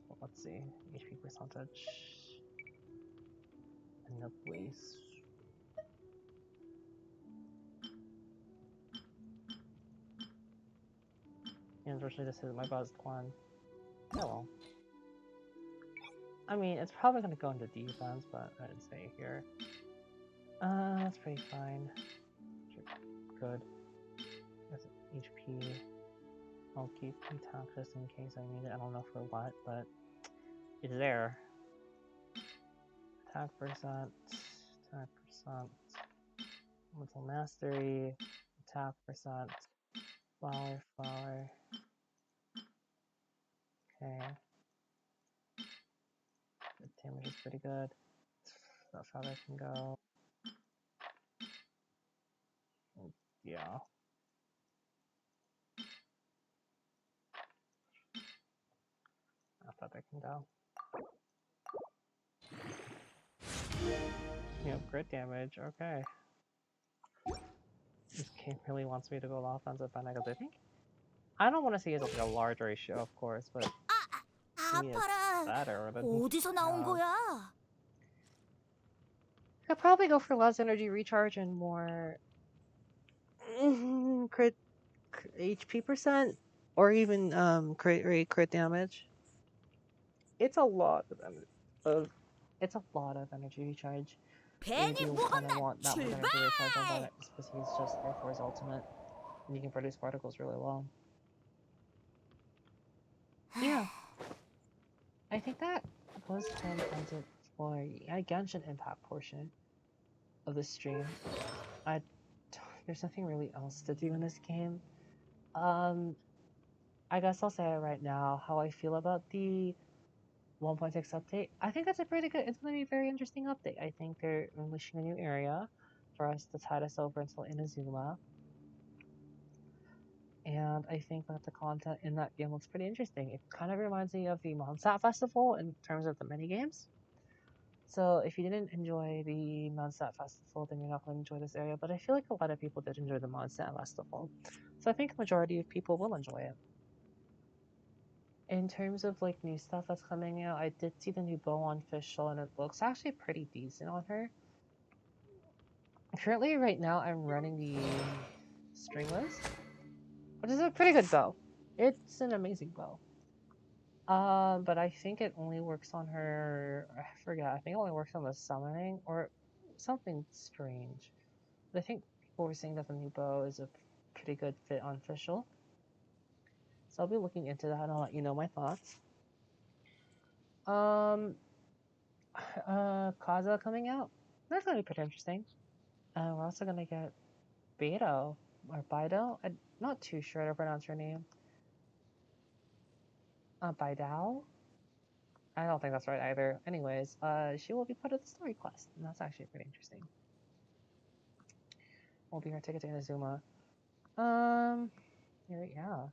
Well, let's see. HP percentage. And the place. Unfortunately, this isn't my best one. Oh well. I mean, it's probably going to go into defense, but I didn't say here. That's pretty fine. Good. That's HP. I'll keep attack just in case I need it. I don't know for what, but it's there. Attack percent. Attack percent. Mental mastery. Attack percent. Flower, flower. Okay. The damage is pretty good. That feather can go. Yeah. That feather can go. Yep, crit damage. Okay. This game really wants me to go offensive and because I think I don't want to say it's like a large ratio, of course, but to me it's 아파라. better than 어디서 나온 거야? I'd probably go for less energy recharge and more crit HP percent, or even crit rate, crit damage. It's a lot of it's a lot of energy recharge. You 괜히 do 뭐 kind of 한다. want that much energy recharge on 출발! Bennett because he's just there for his ultimate, and you can produce particles really well. Yeah, I think that was kind of ends it for Genshin Impact portion of the stream. There's nothing really else to do in this game. I guess I'll say it right now how I feel about the 1.6 update. I think that's a pretty good. It's going to be a very interesting update. I think they're unleashing a new area for us to tide us over until Inazuma. And I think that the content in that game looks pretty interesting. It kind of reminds me of the Mondstadt Festival in terms of the minigames. So if you didn't enjoy the Mondstadt Festival, then you're not going to enjoy this area. But I feel like a lot of people did enjoy the Mondstadt Festival. So I think a majority of people will enjoy it. In terms of like new stuff that's coming out, I did see the new bow on Fischl and it looks actually pretty decent on her. Currently, right now, I'm running the stringless, which is a pretty good bow. It's an amazing bow. But I think it only works on her. I forget. I think it only works on the summoning or something strange. But I think people were saying that the new bow is a pretty good fit on Fischl. So I'll be looking into that and I'll let you know my thoughts. Kaza coming out. That's gonna be pretty interesting. We're also gonna get Beto or Bido. I'm not too sure how to pronounce her name. Bidao? I don't think that's right either. Anyways, she will be part of the story quest, and that's actually pretty interesting. Will be her ticket to Inazuma. Yeah.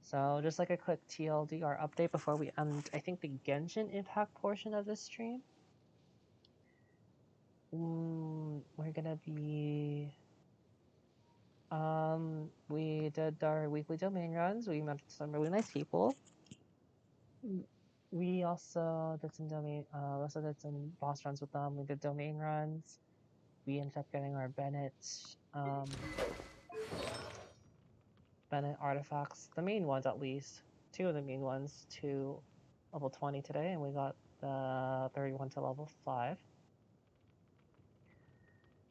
So just like a quick TLDR update before we end, I think the Genshin Impact portion of this stream. We're gonna be we did our weekly domain runs. We met some really nice people. We also did some boss runs with them. We did domain runs. We ended up getting our Bennett artifacts, the main ones at least. 2 of the main ones to level 20 today, and we got the 31 to level 5.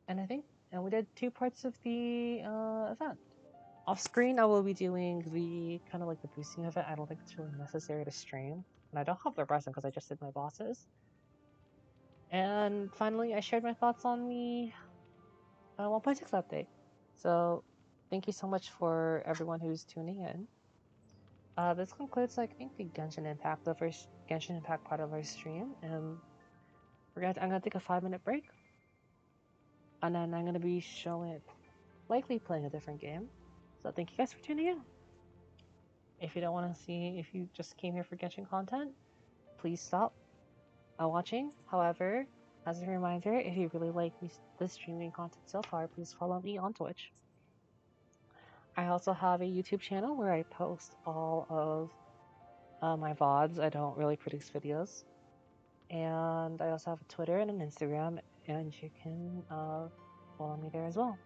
And I think we did 2 parts of the event. Off screen, I will be doing the kind of like the boosting of it. I don't think it's really necessary to stream, and I don't have the rest because I just did my bosses. And finally, I shared my thoughts on the 1.6 update. So, thank you so much for everyone who's tuning in. This concludes, I think, the Genshin Impact, the first Genshin Impact part of our stream, and I'm gonna take a 5-minute break, and then I'm gonna be likely playing a different game. So thank you guys for tuning in. If you don't want to see, if you just came here for Genshin content, please stop watching. However, as a reminder, if you really like this streaming content so far, please follow me on Twitch. I also have a YouTube channel where I post all of my VODs. I don't really produce videos. And I also have a Twitter and an Instagram, and you can follow me there as well.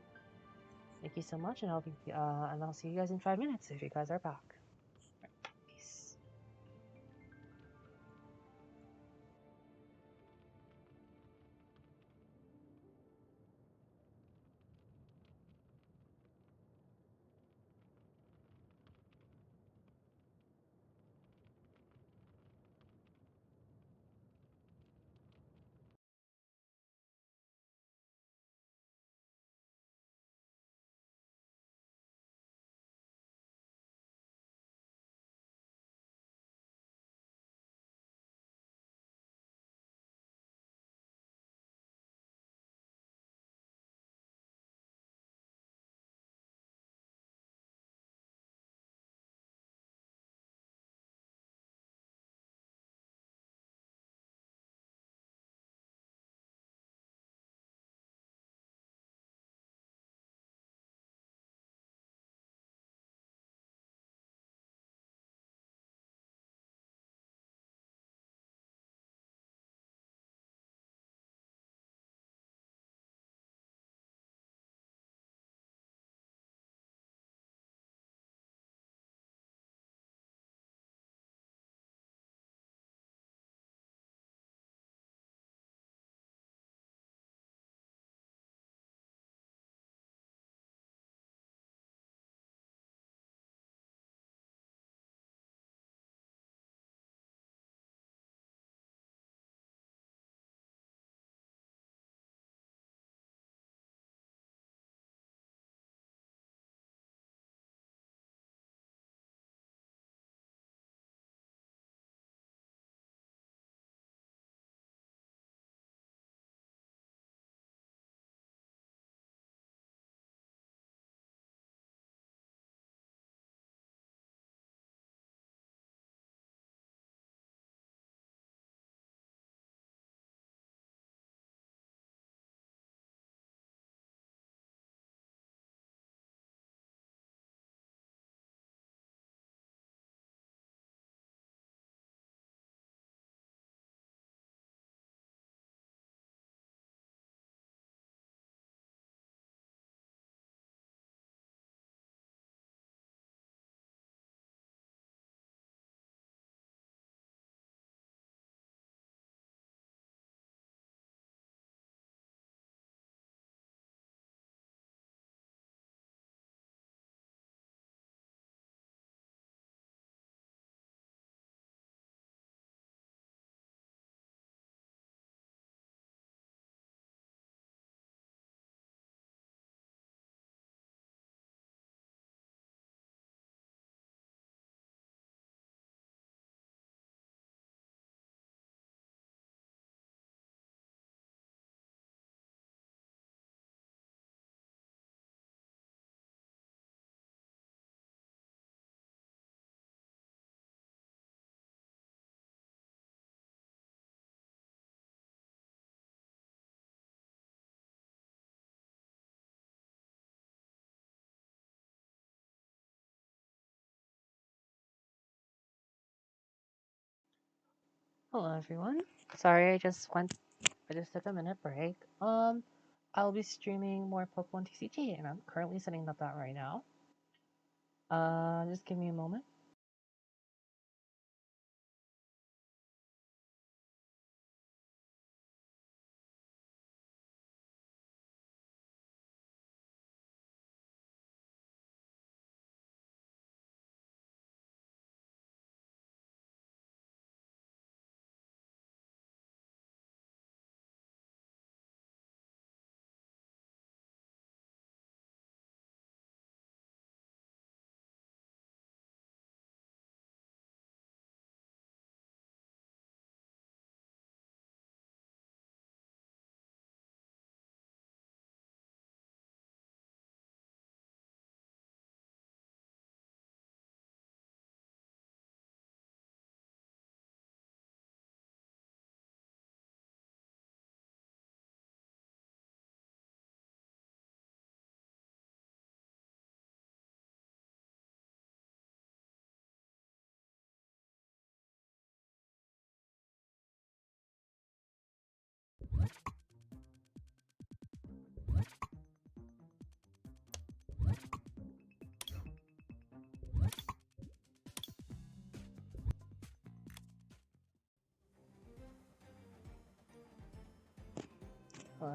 Thank you so much, and I'll see you guys in 5 minutes if you guys are back. Peace. Hello everyone. Sorry, I just took a minute break. I'll be streaming more Pokemon TCG, and I'm currently setting up that right now. Just give me a moment.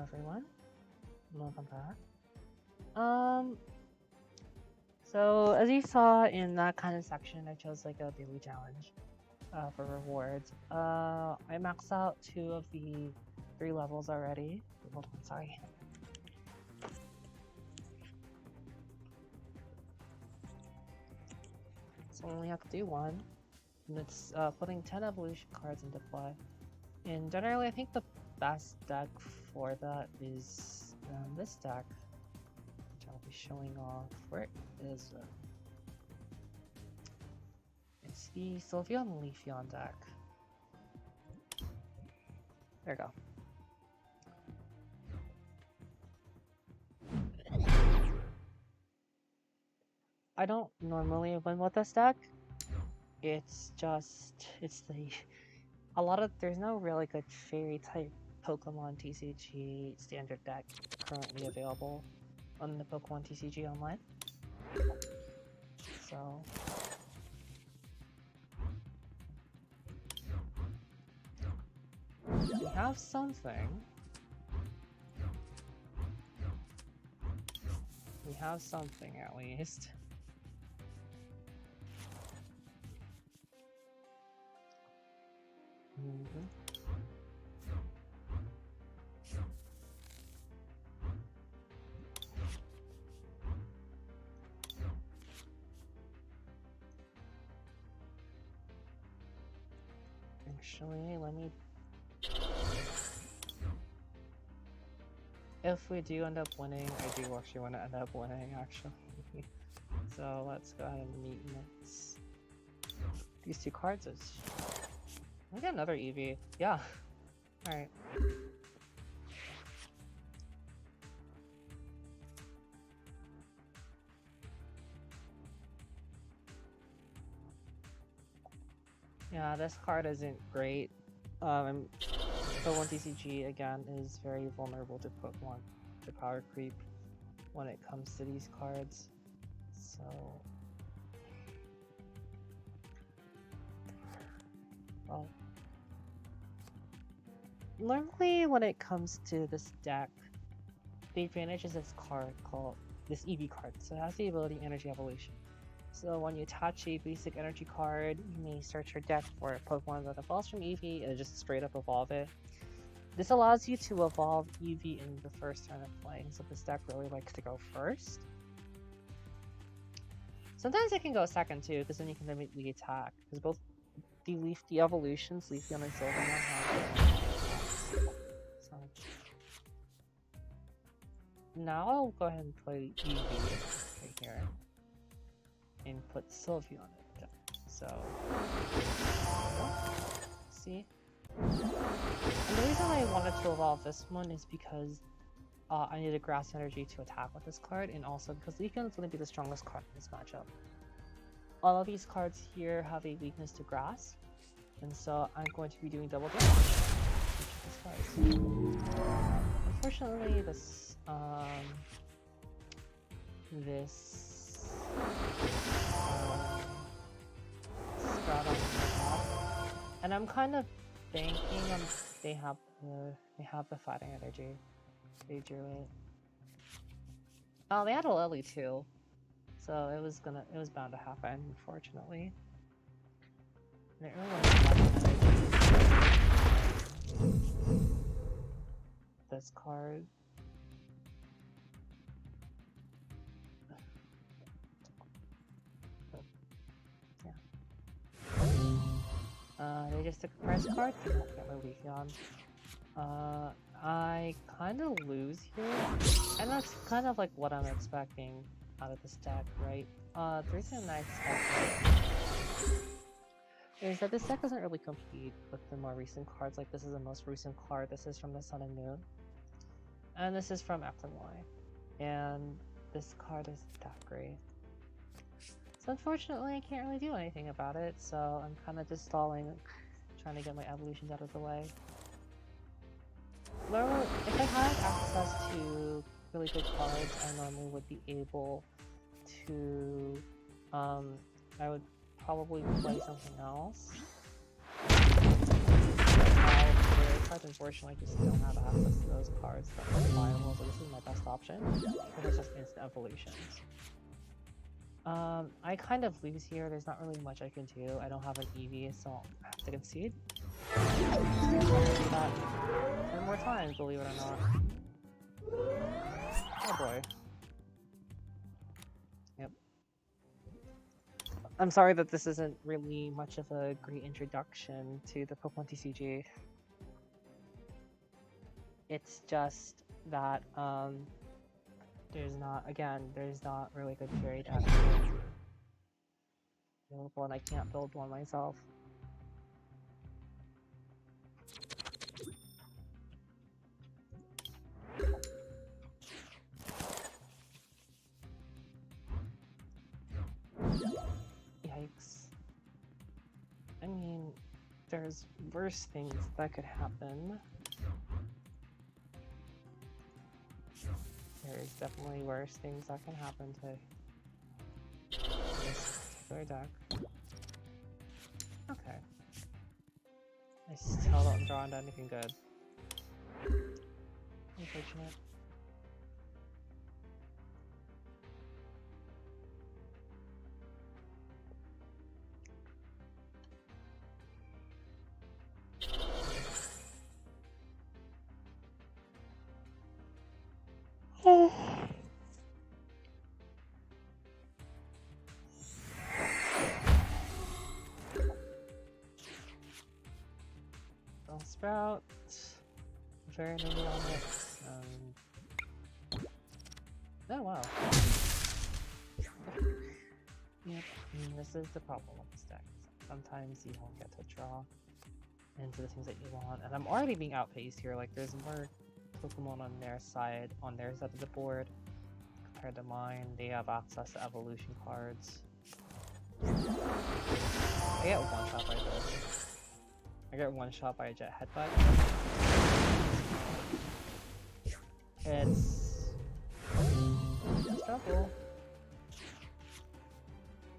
everyone. Welcome back. So as you saw in that kind of section, I chose like a daily challenge for rewards. I maxed out 2 of the 3 levels already. Hold on, sorry. So I only have to do 1, and it's putting 10 evolution cards into play. And generally, I think the best deck for that is this deck, which I'll be showing off. Where it is it's the Sylveon Leafeon deck. There we go. I don't normally win with this deck. It's there's no really good fairy type Pokemon TCG standard deck currently available on the Pokemon TCG online. So we have something. We have something at least. Actually, let me... If we do end up winning, I do actually want to end up winning, actually. So let's go ahead and meet next. These 2 cards is... I got another Eevee. Yeah. Alright. Yeah, this card isn't great. Pokemon TCG again is very vulnerable to Pokemon to power creep when it comes to these cards. So well, normally when it comes to this deck, the advantage is this card called this Eevee card. So it has the ability Energy Evolution. So when you attach a basic energy card, you may search your deck for a Pokemon that evolves from Eevee and just straight up evolve it. This allows you to evolve Eevee in the first turn of playing, so this deck really likes to go first. Sometimes it can go second too, because then you can immediately attack. Because both the evolutions, Leafeon and Sylveon, have so now I'll go ahead and play Eevee right here. And put Sylveon in it. So, see? And the reason I wanted to evolve this one is because I needed Grass Energy to attack with this card, and also because Leafeon is going to be the strongest card in this matchup. All of these cards here have a weakness to Grass, and so I'm going to be doing double damage with these cards. Unfortunately, Sprout on the top. And I'm kind of banking on they have the fighting energy. They drew it. Oh, they had a Lily too. So it was bound to happen, unfortunately. And it really energy. This card. They just took a press card to not get my Leafeon. I kind of lose here, and that's kind of like what I'm expecting out of this deck, right? The reason I expect is that this deck doesn't really compete with the more recent cards. Like, this is the most recent card. This is from the Sun and Moon, and this is from X and Y, and this card isn't that great. So unfortunately, I can't really do anything about it, so I'm kind of just stalling, trying to get my evolutions out of the way. Normally, if I had access to really good cards, I normally would be able to, I would probably play something else. cards, unfortunately, I just don't have access to those cards that are viable, so this is my best option. Because it's just instant evolutions. I kind of lose here. There's not really much I can do. I don't have an EV, so I have to concede. Do that 10 more times, believe it or not. Oh boy. Yep. I'm sorry that this isn't really much of a great introduction to the Pokemon TCG. It's just that, there's not really good fairy types available, and I can't build one myself. Yikes. I mean, there's worse things that could happen. There's definitely worse things that can happen to this particular deck. Okay. I still don't draw into anything good. Unfortunate. Sprout, very maybe on it. Oh wow. Yep, this is the problem with this deck. Sometimes you won't get to draw into the things that you want, and I'm already being outpaced here. Like, there's more Pokemon on their side of the board compared to mine. They have access to evolution cards. I get one shot by this. I get one shot by a jet headbutt. It's trouble.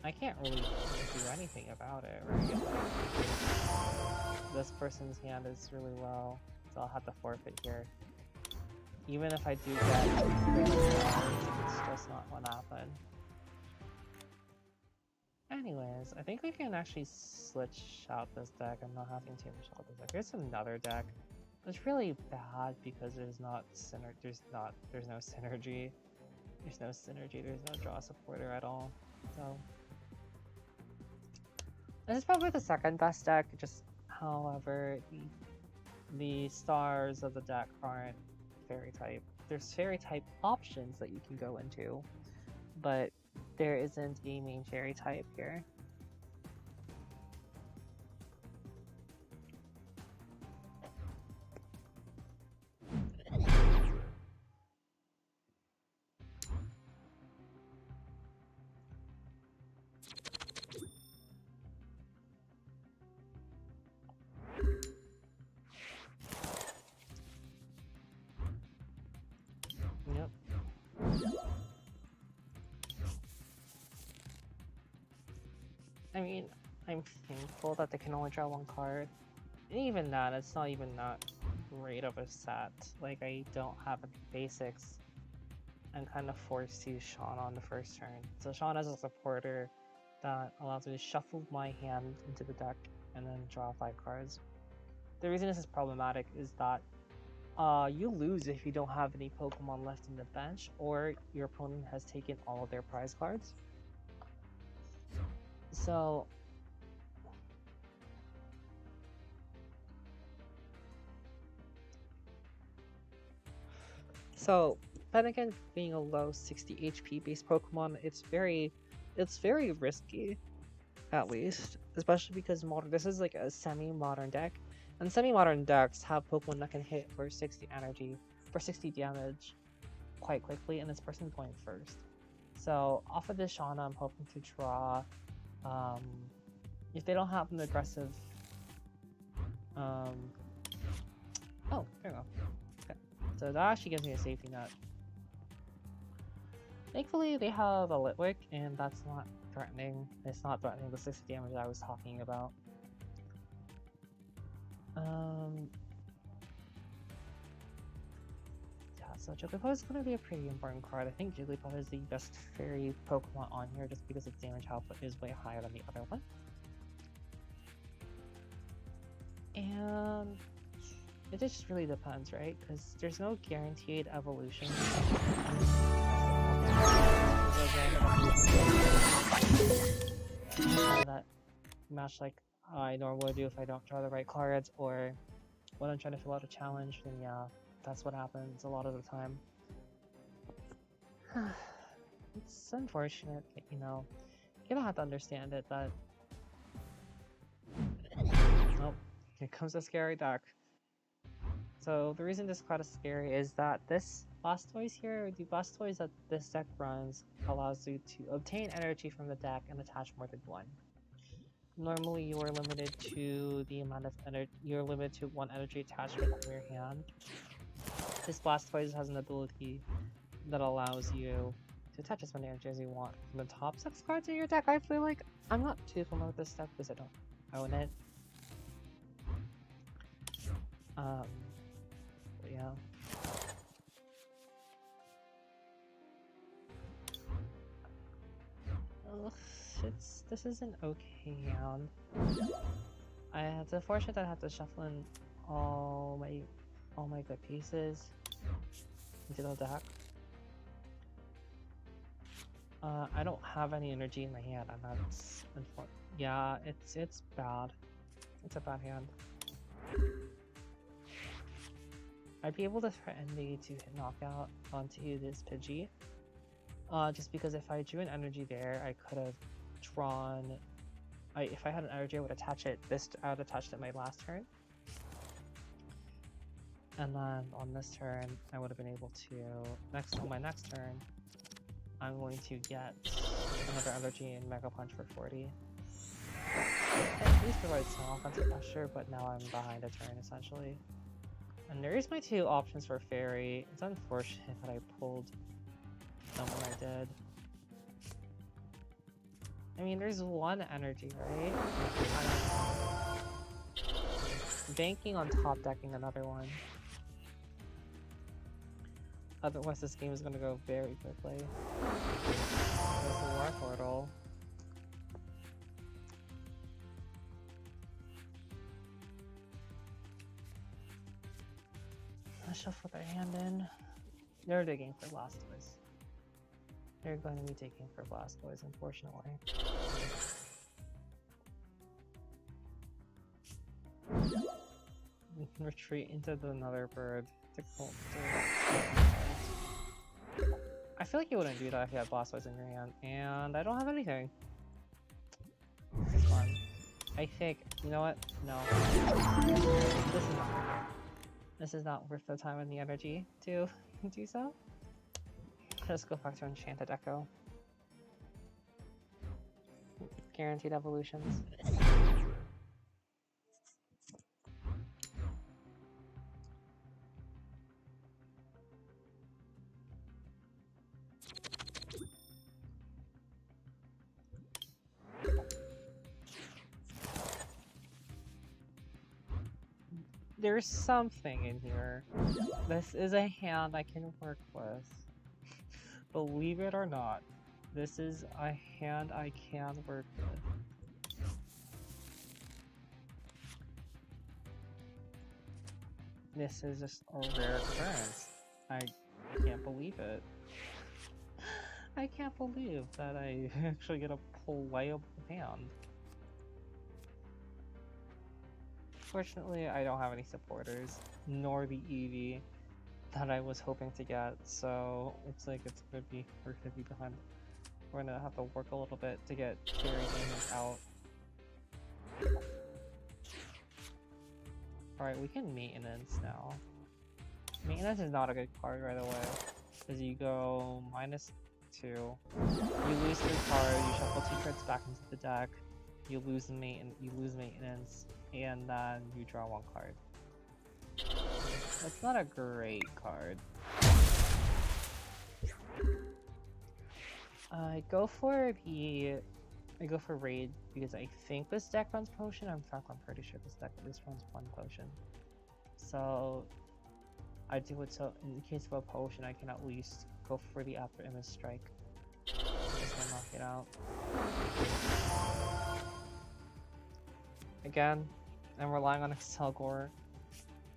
I can't really do anything about it, right? This person's hand is really low, so I'll have to forfeit here. Even if I do get it's just not gonna happen. Anyways, I think we can actually switch out this deck. I'm not having too much out this deck. Here's another deck. It's really bad because there's no synergy. There's no draw supporter at all. So this is probably the second best deck, just however the stars of the deck aren't fairy type. There's fairy type options that you can go into, but there isn't a main fairy type here. Yep. I mean, I'm thankful that they can only draw one card. And even that, it's not even that great of a set. Like, I don't have any basics. I'm kind of forced to use Sean on the first turn. So Sean as a supporter that allows me to shuffle my hand into the deck and then draw 5 cards. The reason this is problematic is that you lose if you don't have any Pokemon left in the bench, or your opponent has taken all of their prize cards. So then again, being a low 60 HP based Pokemon, it's very risky, at least, especially because this is like a semi-modern deck, and semi-modern decks have Pokemon that can hit for 60 energy, for 60 damage quite quickly, and this person's going first. So off of this Shauna, I'm hoping to draw, if they don't have an aggressive, oh, there we go. Okay. So that actually gives me a safety net. Thankfully, they have a Litwick, and that's not threatening. It's not threatening the 60 damage I was talking about. so Jigglypuff is going to be a pretty important card. I think Jigglypuff is the best fairy Pokemon on here just because its damage output is way higher than the other one. And it just really depends, right? Because there's no guaranteed evolution. That match like I normally do if I don't draw the right cards, or when I'm trying to fill out a challenge, then yeah, that's what happens a lot of the time. It's unfortunate, but you know, you're gonna have to understand it that... Oh, here comes a scary deck. So the reason this card is scary is that this Blastoise here, the Blastoise that this deck runs, allows you to obtain energy from the deck and attach more than one. Normally you are limited to the amount of energy, you're limited to one energy attachment from your hand. This Blastoise has an ability that allows you to attach as many energy as you want from the top 6 cards in your deck. I feel like I'm not too familiar with this deck because I don't own it. But yeah. Ugh, this is an okay hand. It's unfortunate that I have to shuffle in all my good pieces into the deck. I don't have any energy in my hand, and that's unfortunate. Yeah, it's bad. It's a bad hand. I'd be able to threaten me to hit knockout onto this Pidgey. Just because if I drew an energy there, I could have drawn... if I had an energy, I would attach it. I would attach it my last turn. And then on this turn, I would have been able to... on my next turn, I'm going to get another energy and Mega Punch for 40. At least provides some offensive pressure, but now I'm behind a turn, essentially. And there's my 2 options for Fairy. It's unfortunate that I pulled them when I did. I mean, there's one energy, right? I'm banking on top decking another one. Otherwise, this game is going to go very quickly. There's the War Portal. Let's shuffle their hand in. They're digging for Blastoise. They're going to be taking for Blastoise, unfortunately. We can retreat into another bird to I feel like you wouldn't do that if you had Blastoise in your hand, and I don't have anything. This is fun. I think, you know what? No. This is not worth it. This is not worth the time and the energy to do so. Let's go back to Enchanted Echo. Guaranteed evolutions. There's something in here. This is a hand I can work with. Believe it or not, this is a hand I can work with. This is just a rare occurrence. I can't believe it. I can't believe that I actually get a playable hand. Fortunately, I don't have any supporters, nor the Eevee that I was hoping to get, so looks like we're gonna be behind. We're gonna have to work a little bit to get Fairy damage out. Alright, we can maintenance now. Maintenance is not a good card right away, because you go -2. You lose 3 cards, you shuffle 2 cards back into the deck, you lose maintenance, and then you draw 1 card. That's not a great card. I go for Raid because I think this deck runs Potion. In fact, I'm pretty sure this runs 1 Potion. So I do it so in case of a potion, I can at least go for the after image strike. Just gonna knock it out. Again, I'm relying on Excelgor.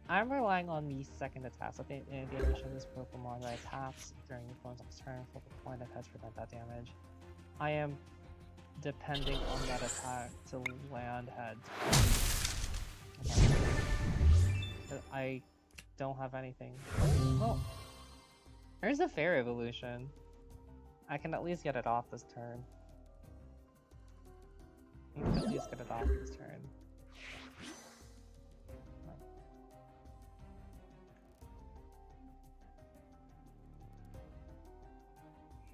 I'm relying on the second attack. So the animation of this Pokemon that attacks during the opponent's turn for the point that has prevent that damage. I am depending on that attack to land heads. I don't have anything. Oh, there's a Fair Evolution. I can at least get it off this turn. I can at least get it off this turn.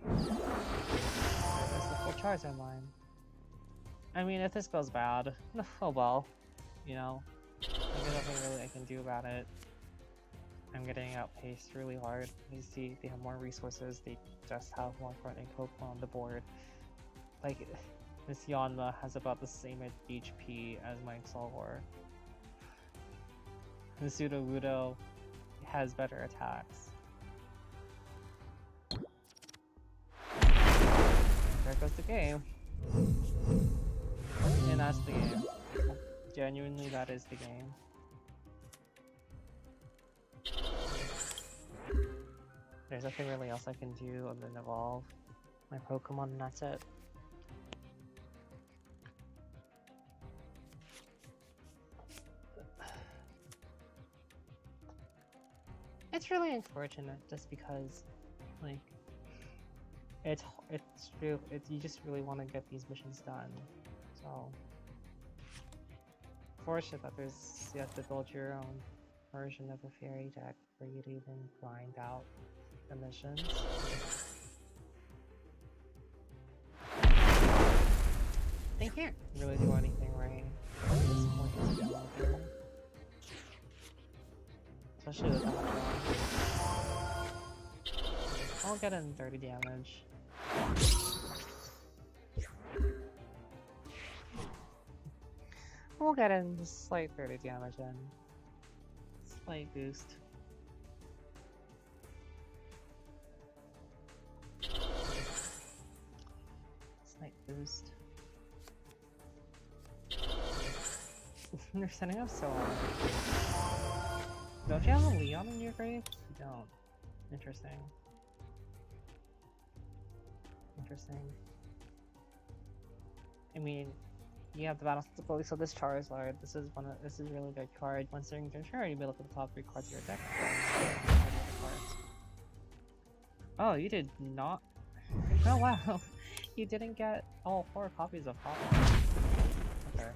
There's the full Charizard line. I mean, if this goes bad, oh well. You know, there's nothing really I can do about it. I'm getting outpaced really hard. You see, they have more resources, they just have more threatening Pokemon on the board. Like, this Yanma has about the same HP as my Excelgor. The Sudowoodo has better attacks. There goes the game. And that's the game. Genuinely, that is the game. There's nothing really else I can do other than evolve my Pokemon, and that's it. It's really unfortunate just because, like, it's true. You just really want to get these missions done. So, fortunate that you have to build your own version of a fairy deck for you to even grind out the missions. They can't really do anything right at this point. Especially with that one. I'll get in 30 damage. We'll get in just slight 30 damage in. Slight boost. Slight boost. They're setting up so hard. Don't you have a Leon in your grave? You don't. Interesting. Interesting. I mean, you have the battle stability, so this Charizard, this is a really good card. Once during your turn, you may look at the top 3 cards of your deck. Oh, you did not. Oh wow, you didn't get all 4 copies of Pop. Okay.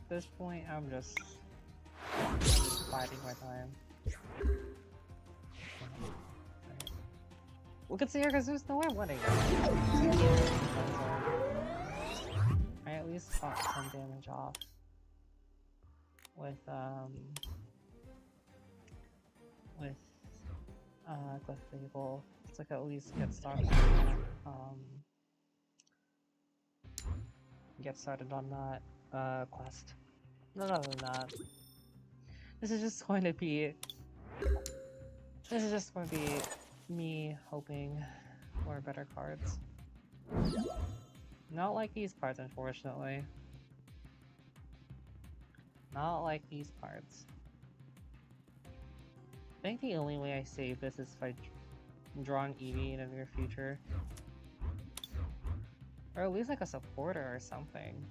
At this point, I'm just biding my time. Look at here, because there's no way I'm winning. I at least got some damage off with Glyph Fable. It's like at least get started on that quest. No, other than that, this is just going to be me hoping for better cards. Not like these cards, unfortunately. Not like these cards. I think the only way I save this is by drawing Eevee in the near future. Or at least like a supporter or something.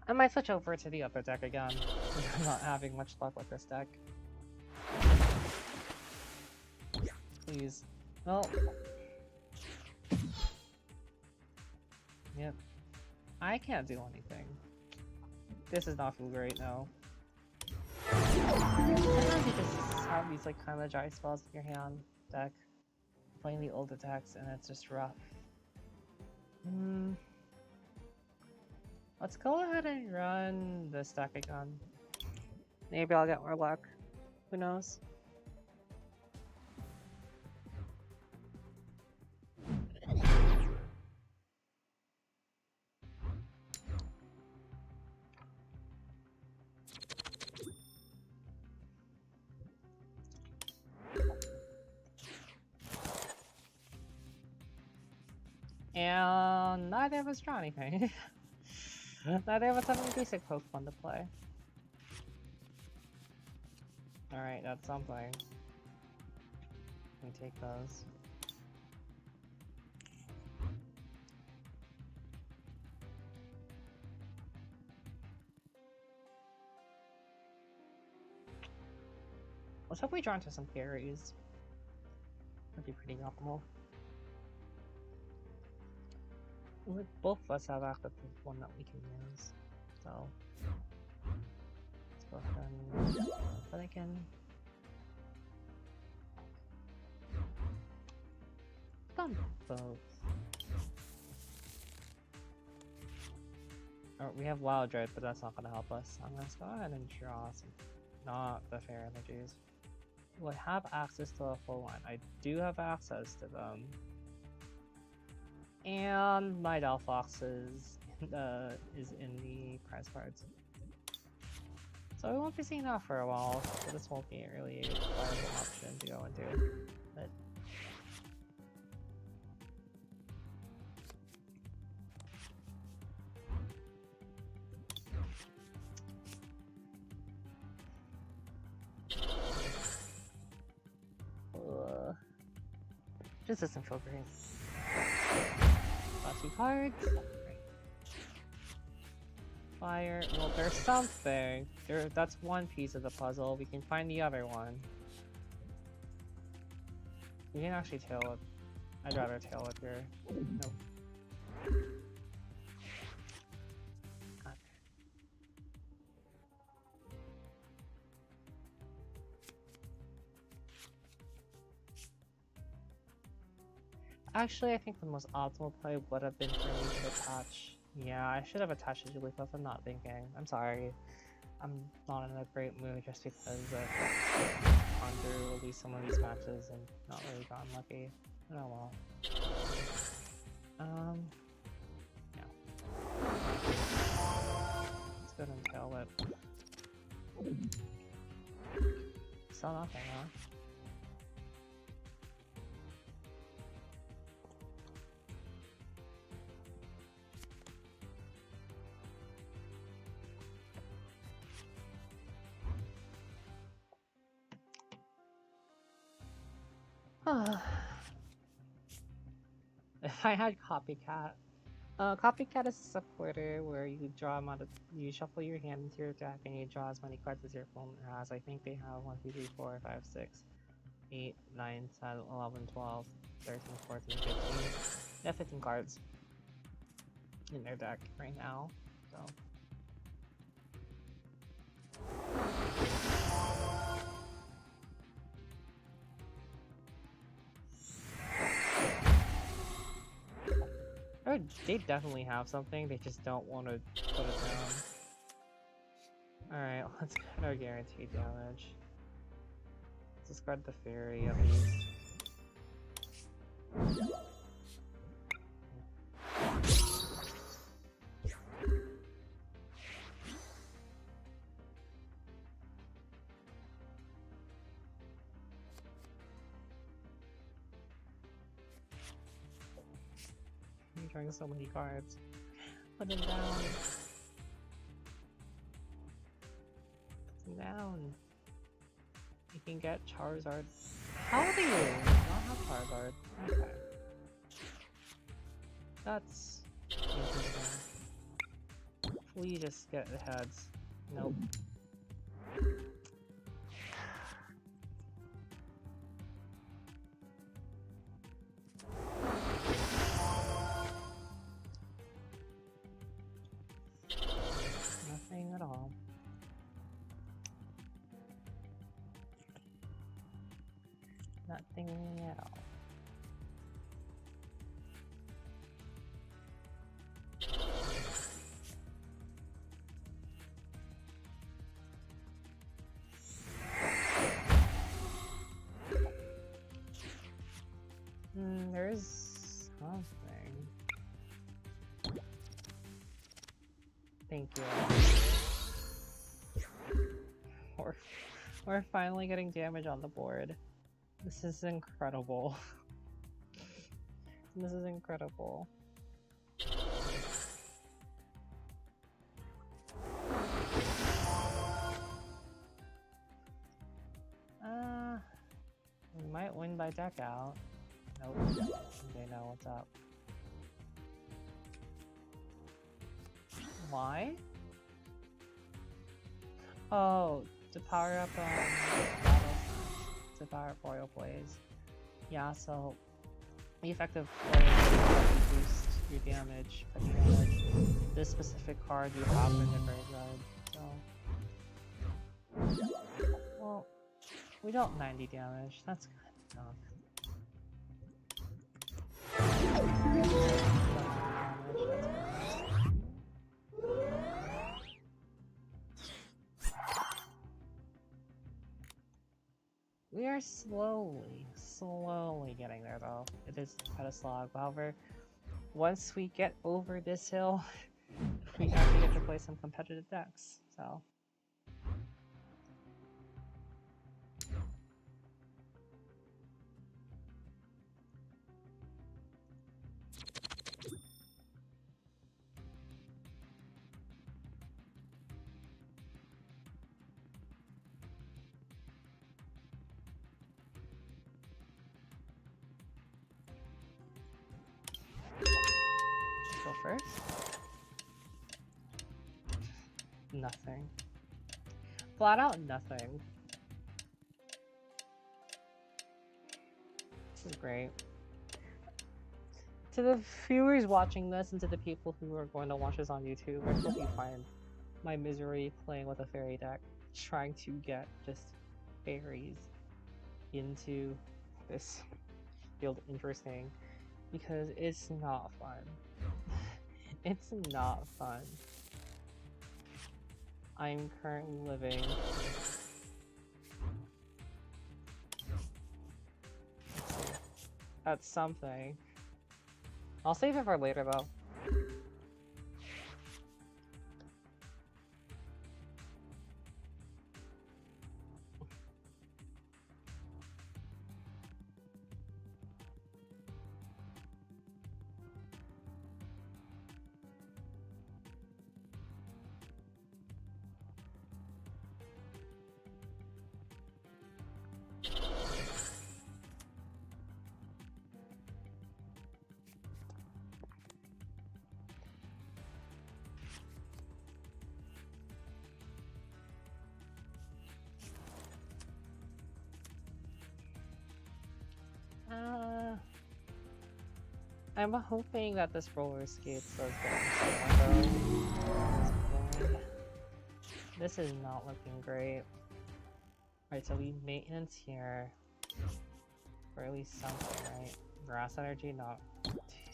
I might switch over to the other deck again. I'm not having much luck with this deck. Please. Well. Yep. I can't do anything. This is not feel great now. Sometimes you just have these like kind of dry spells in your hand deck. playing the old attacks and it's just rough. Hmm. Let's go ahead and run the stack again. Maybe I'll get more luck. Who knows? And neither of us draw anything. Neither of us have any basic Pokemon to play. Alright, that's something. We take those. Let's hope we draw into some fairies. That'd be pretty optimal. Both of us have access to one that we can use, so let's go ahead and but I can dump both. We have Wild Drive, but that's not going to help us. I'm going to go ahead and draw some, not the Fair Energies. We'll have access to a full one. I do have access to them. And my Delphox is in the prize cards. So we won't be seeing that for a while, so this won't be really a viable option to go into. But just doesn't feel great. Last 2 cards. Right. Fire. Well, there's something. That's one piece of the puzzle. We can find the other one. We can actually tail it. I'd rather tail it here. Nope. Okay. Actually, I think the most optimal play would have been for me to attach. Yeah, I should have attached a Jigglypuff. I'm not thinking. I'm sorry. I'm not in a great mood just because I've gone through at least some of these matches and not really gotten lucky. Oh well. Yeah. Let's go ahead and tail whip. Still nothing, huh? If I had Copycat. Copycat is a supporter where you draw you shuffle your hand into your deck and you draw as many cards as your opponent has. I think they have 1, 2, 3, 4, 5, 6, 8, 9, 10, 11, 12, 13, 14, 15. They have 15 cards in their deck right now, so. Or they definitely have something, they just don't want to put it down. Alright, let's get our guaranteed damage. Let's discard the fairy at least. I'm drawing so many cards. Put them down. Put them down. You can get Charizard. How do you not have Charizard? Okay. That's interesting. Please just get the heads. Nope. Nothing at all. Nothing at all. There's something. Thank you. We're finally getting damage on the board. This is incredible. This is incredible. We might win by deck out. Nope. They know what's up. Why? Oh, to power up to power up Royal Blaze. Yeah, so the effective play boost your damage, but you know, like this specific card you have in the graveyard, so well, we dealt 90 damage. That's good enough. We are slowly getting there though. It is quite a slog. However, once we get over this hill, we have to get to play some competitive decks, so. Go first. Nothing. Flat out nothing. This is great. To the viewers watching this and to the people who are going to watch this on YouTube, I hope you find my misery playing with a fairy deck, trying to get just fairies into this field interesting, because it's not fun. It's not fun. I'm currently living at something. I'll save it for later though. I'm hoping that this roller skates does get though. This is not looking great. Right, so we maintenance here. Or at least something, right? Grass energy, not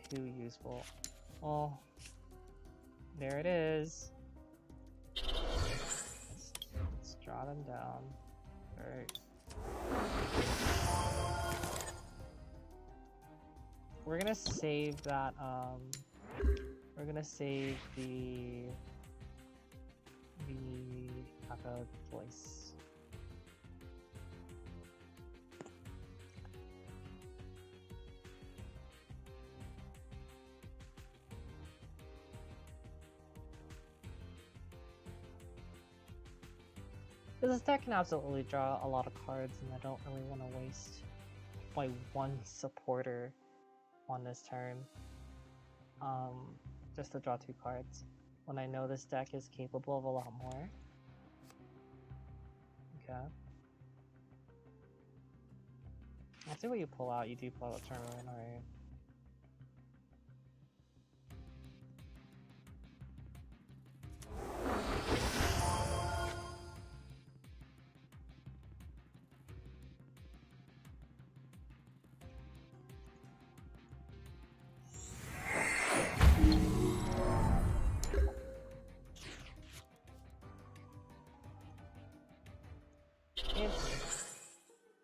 too useful. Oh, there it is. Let's draw them down. Alright. We're gonna save that, we're gonna save the Taka voice. This deck can absolutely draw a lot of cards, and I don't really want to waste my one supporter on this turn, just to draw 2 cards, when I know this deck is capable of a lot more. Okay. I'll see what you pull out. You do pull out Tournament, alright.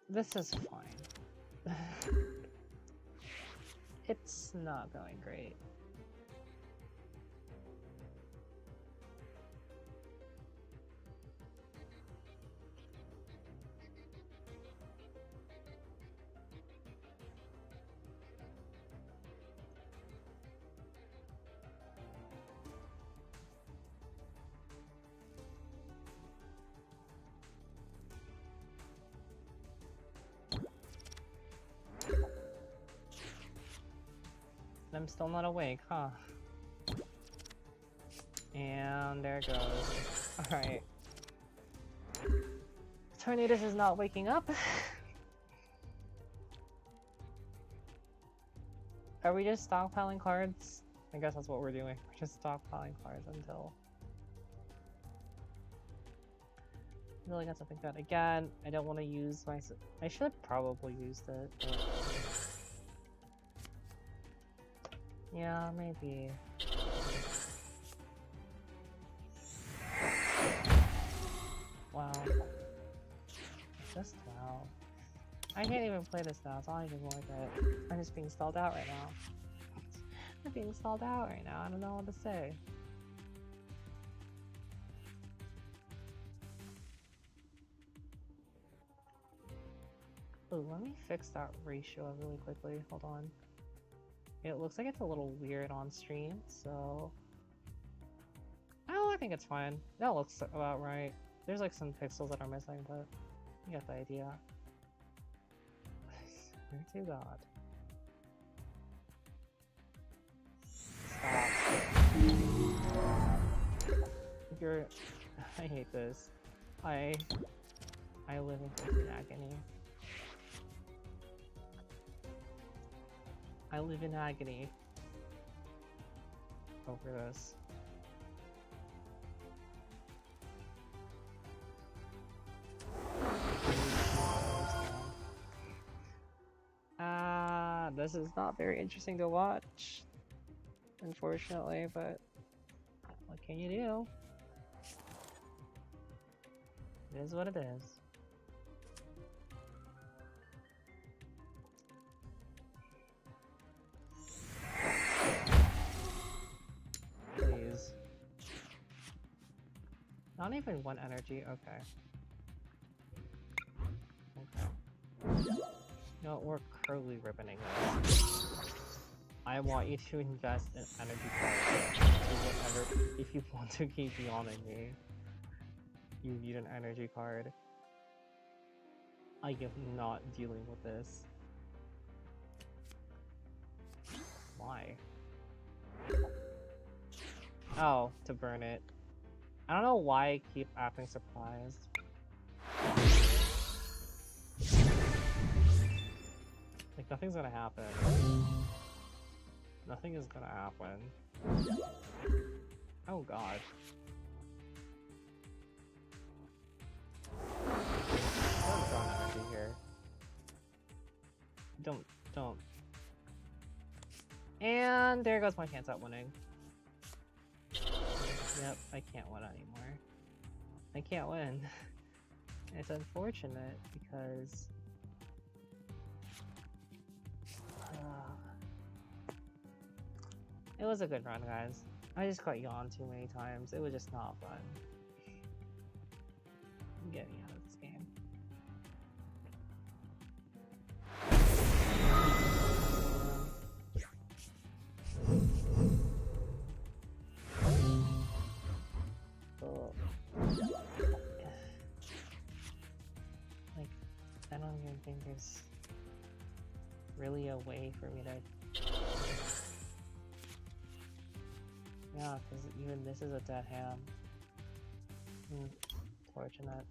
This is fine. It's not going great. I'm still not awake, huh? And there it goes. Alright. Tornadoes is not waking up. Are we just stockpiling cards? I guess that's what we're doing. We're just stockpiling cards until... Really got something good. Again, I don't want to use my... I should probably use it. But... Yeah, maybe. Wow. Just wow. I can't even play this now, it's not even worth it. I'm just being stalled out right now. I'm being stalled out right now, I don't know what to say. Ooh, let me fix that ratio really quickly, hold on. It looks like it's a little weird on stream, so... Oh, I think it's fine. That looks about right. There's like some pixels that are missing, but you get the idea. I swear to God. Stop. You're... I hate this. I live in complete agony. I live in agony over this. This is not very interesting to watch, unfortunately, but what can you do? It is what it is. Please. Not even one energy, okay. Okay. You know what, we're curly ribboning this. I want you to invest in energy cards. If you want to keep yawning me, you need an energy card. I am not dealing with this. Why? Oh, to burn it. I don't know why I keep acting surprised. Like, nothing's gonna happen. Nothing is gonna happen. Oh god. Don't draw energy here. Don't. And there goes my chance at winning. Yep, I can't win anymore. I can't win. It's unfortunate because... it was a good run, guys. I just got yawned too many times. It was just not fun. Get me out of this game. Like, I don't even think there's really a way for me to... Yeah, because even this is a dead hand. Fortunate.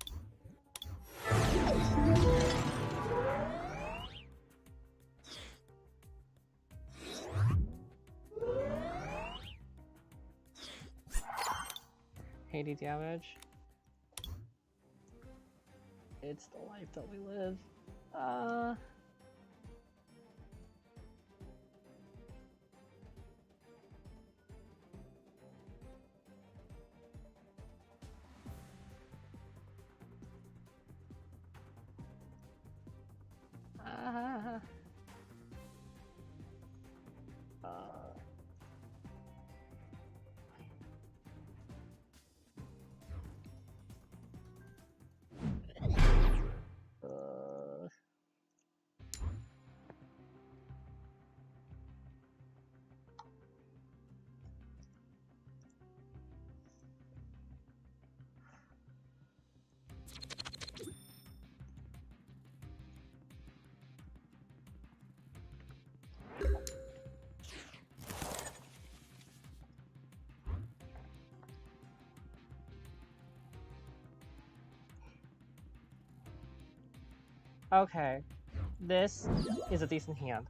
$80 damage. It's the life that we live. Okay, this is a decent hand.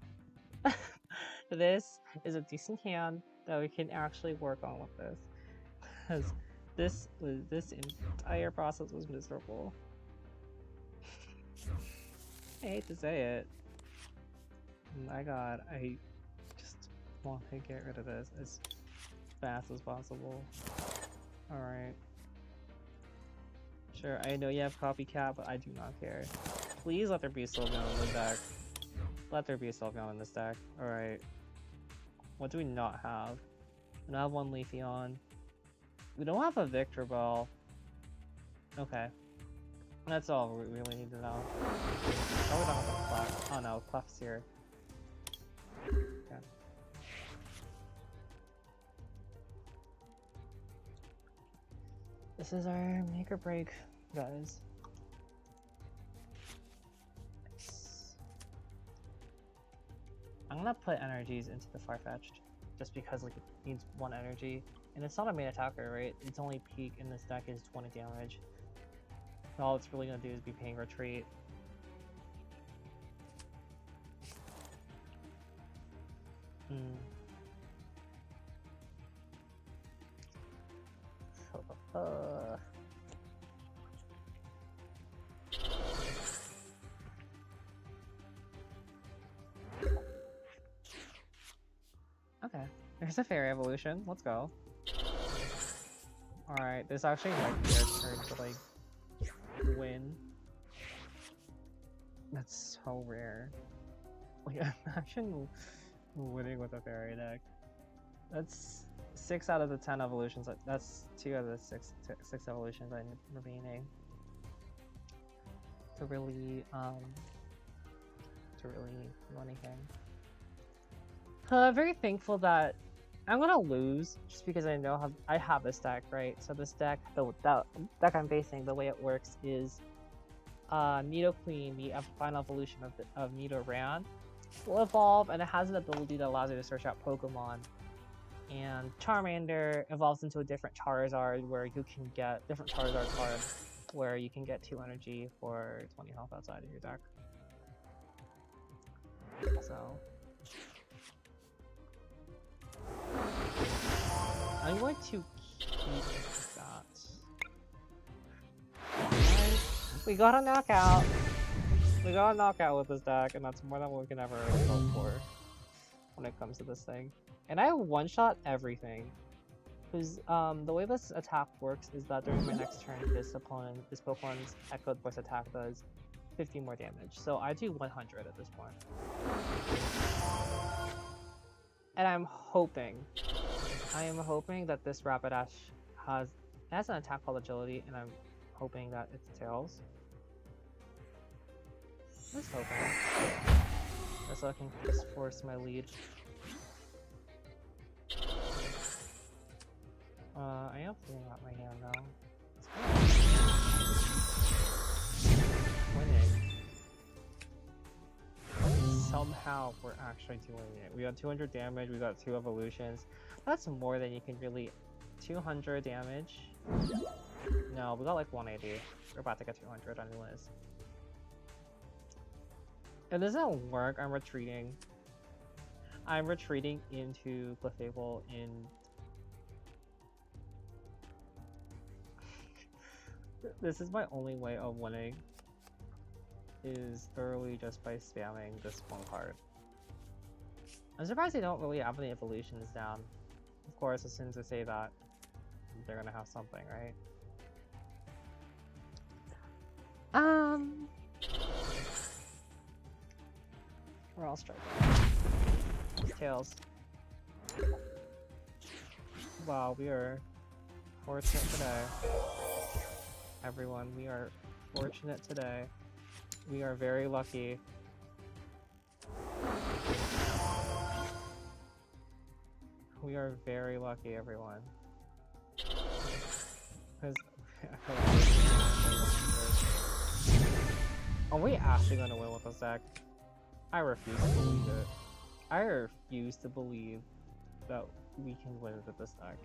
This is a decent hand that we can actually work on with this. Because this entire process was miserable. I hate to say it. My god, I just want to get rid of this as fast as possible. Alright. Sure, I know you have copycat, but I do not care. Please let there be a Sylveon in the deck. Let there be a Sylveon in this deck. Alright. What do we not have? We don't have one Leafeon. We don't have a Victor Ball. Okay. That's all we really need to know. Oh, we don't have a Clef. Oh no, Clef's here. Okay. This is our make or break, guys. I'm gonna put energies into the Farfetch'd, just because like it needs 1 energy, and it's not a main attacker, right? Its only peak in this deck is 20 damage. All it's really gonna do is be paying retreat. Okay, there's a fairy evolution. Let's go. Alright, this actually might be our turn to like win. That's so rare. Like, imagine winning with a fairy deck. That's 6 out of the 10 evolutions. That's 2 out of the 6 evolutions I'm remaining to really do anything. Very thankful that I'm gonna lose just because I know I have this deck, right? So this deck, the deck I'm facing, the way it works is Nidoqueen, the final evolution of Nidoran, will evolve, and it has an ability that allows you to search out Pokemon. And Charmander evolves into a different Charizard where you can get different Charizard cards where you can get 2 energy for 20 health outside of your deck. So I'm going to keep that. And we got a knockout. We got a knockout with this deck, and that's more than we can ever hope for when it comes to this thing. And I one-shot everything. Because the way this attack works is that during my next turn, this Pokemon's Echoed Voice attack does 50 more damage. So I do 100 at this point. And I am hoping that this Rapidash has an attack called Agility, and I'm hoping that it's Tails. Just hoping. Just so I can just force my lead. I am feeling out my hand now. Winning. Somehow we're actually doing it. We got 200 damage, we got 2 evolutions. That's more than you can really... 200 damage? No, we got like 180. We're about to get 200 anyways. If this doesn't work, I'm retreating. I'm retreating into Clefable in... This is my only way of winning. Is thoroughly just by spamming this one card. I'm surprised they don't really have any evolutions down. Of course, as soon as I say that, they're gonna have something, right? We're all struggling. Tails. Wow, we are fortunate today. Everyone, we are fortunate today. We are very lucky. We are very lucky, everyone. Because are we actually gonna win with this deck? I refuse to believe it. I refuse to believe that we can win with this deck.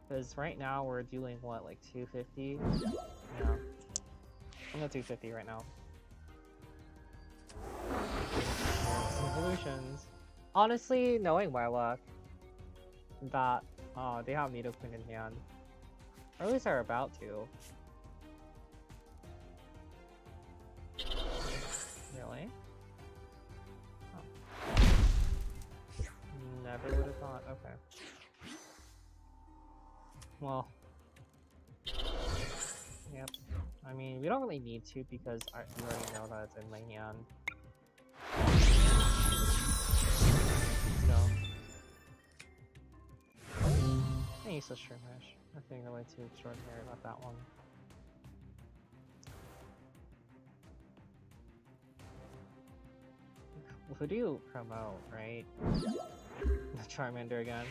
Because right now we're dealing what, like 250? Yeah. I'm at 250 right now. Evolutions. Honestly, knowing my luck, that they have Nidoqueen in hand. Or at least are about to. Really? Oh. Never would have thought. Okay. Well. Yep. I mean, we don't really need to because we already know that it's in my hand. So. I use a Shrimish. Nothing really too extraordinary about that one. Who do you promote, right? The Charmander again.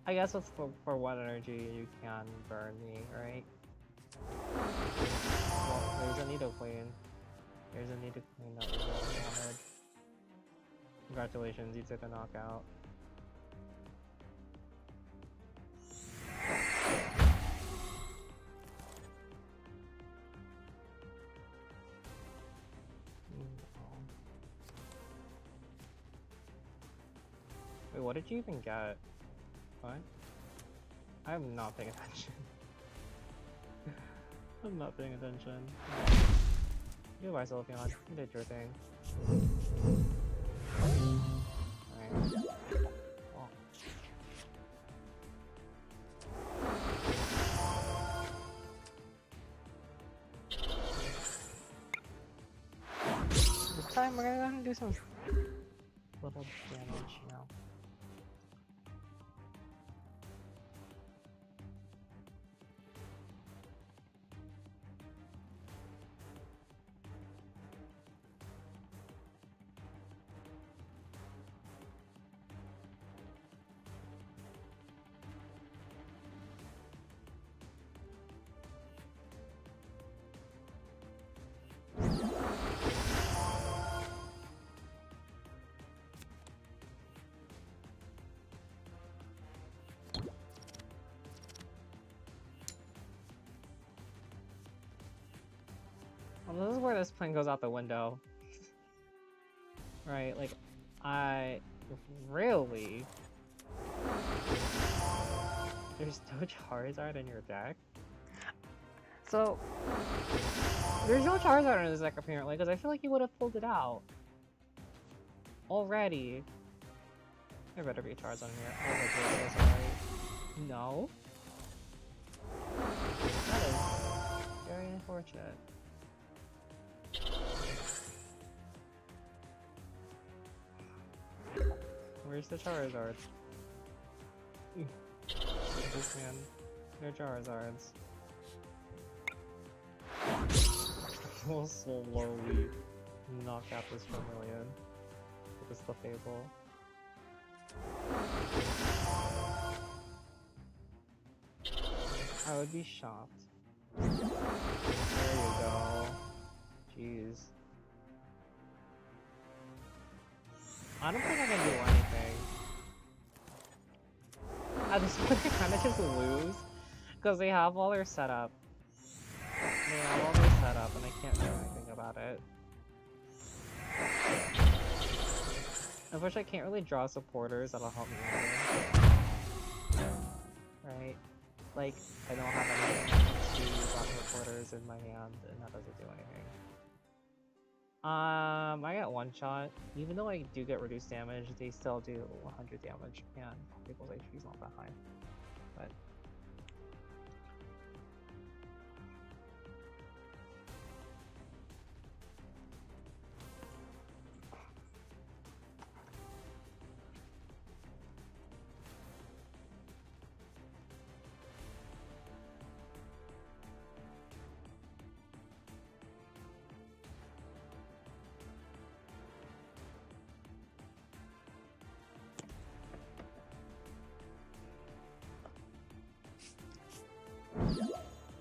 I guess it's for one energy you can burn me, right? Well, there's a Nidoqueen. There's a Nidoqueen that was what I wanted. Congratulations, you took a knockout. Wait, what did you even get? What? I'm not paying attention. I'm not paying attention. Goodbye, Sylveon. You did your thing. Alright. Well. This time we're gonna do some little damage, you know. Well, this is where this plan goes out the window. Right, like, I really... There's no Charizard in your deck? So, there's no Charizard in this deck apparently, because I feel like you would have pulled it out. Already. There better be a Charizard in here. Oh, my goodness, sorry. No? That is very unfortunate. Where's the Charizard? This man. No Charizards. We'll slowly knock out this Vermilion. With this Clefable. I would be shocked. There you go. Jeez. I don't think I can do anything. At this point, I kind of just lose because they have all their setup. They have all their setup, and I can't do anything about it. Unfortunately, I can't really draw supporters that'll help me out. Right? Like, I don't have anything to draw supporters in my hand, and that doesn't do anything. I got one shot. Even though I do get reduced damage, they still do 100 damage, and people's HP is not that high. But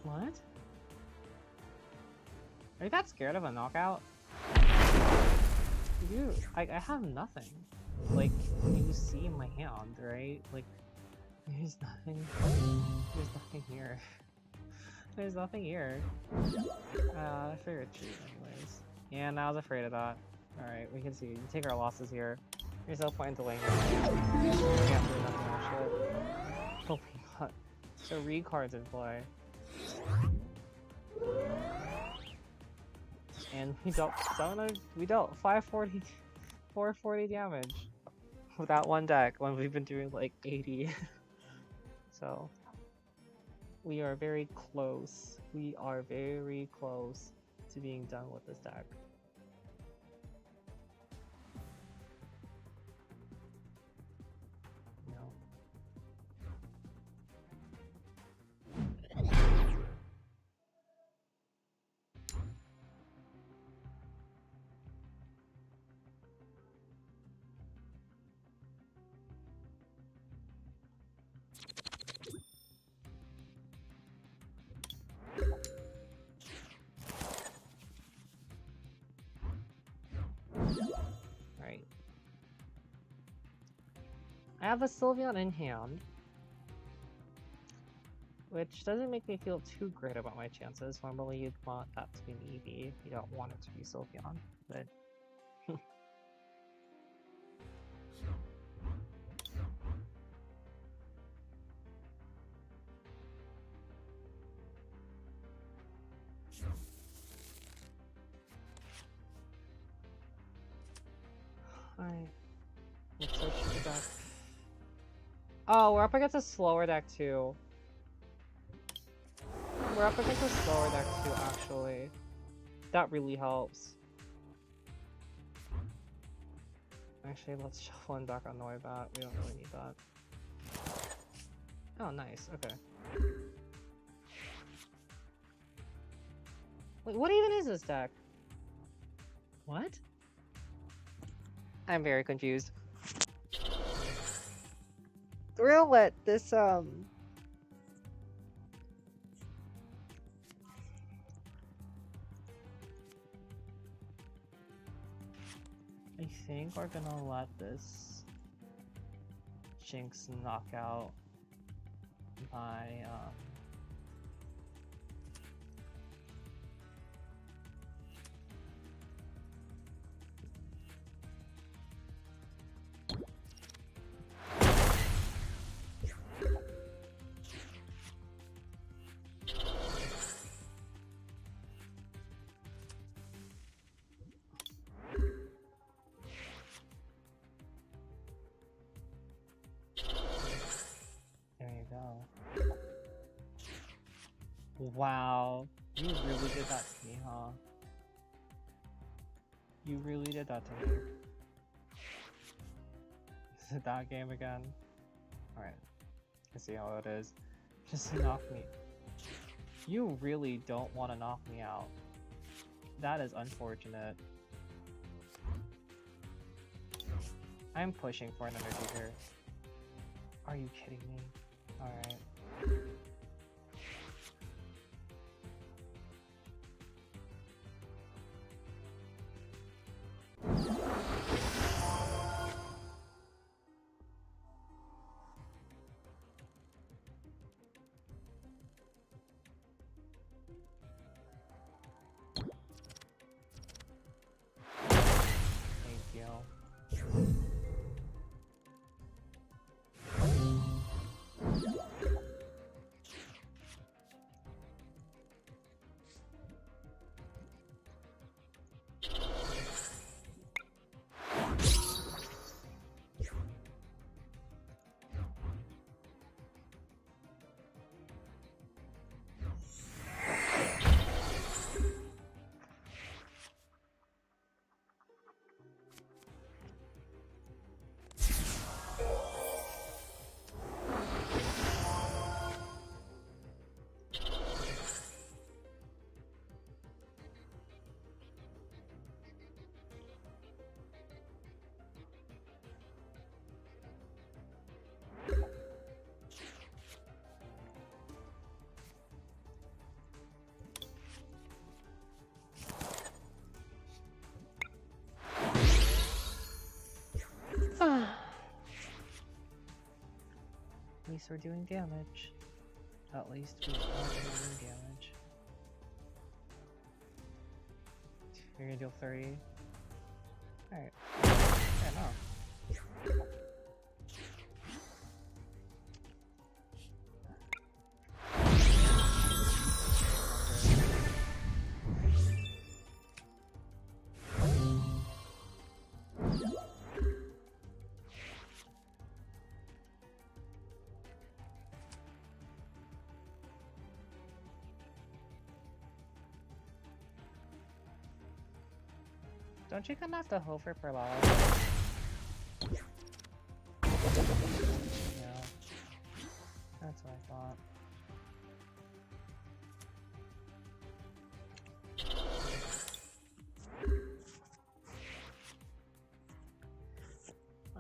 what? Are you that scared of a knockout? Dude, I have nothing. Like, you see my hand, right? Like, there's nothing here. There's nothing here. I figured cheat anyways. Yeah, I was afraid of that. Alright, we can see. You take our losses here. There's no point in delaying this. We can't do nothing else shit. Oh my god. So cards in play. And we dealt 700, we dealt 540, 440 damage with that one deck when we've been doing like 80. So we are very close. We are very close to being done with this deck. No. Right. I have a Sylveon in hand, which doesn't make me feel too great about my chances. Normally you'd want that to be an Eevee, you don't want it to be Sylveon, but... Alright. Let's search the deck. Oh, we're up against a slower deck too. We're up against a slower deck too, actually. That really helps. Actually, let's shuffle in back on Noibat. We don't really need that. Oh, nice. Okay. Wait, what even is this deck? What? I'm very confused. We're gonna let this, I think we're gonna let this Jinx knock out my, there you go. Wow, you really did that to me, huh? You really did that to me. Is it that game again? Alright, I see how it is. Just knock me. You really don't want to knock me out. That is unfortunate. I'm pushing for an energy here. Are you kidding me? Alright. Thank you. At least we're doing damage. At least we are doing damage. You're gonna deal 30. Alright. Yeah, no. Don't you kind of have to hope for paralysis? Yeah. That's what I thought.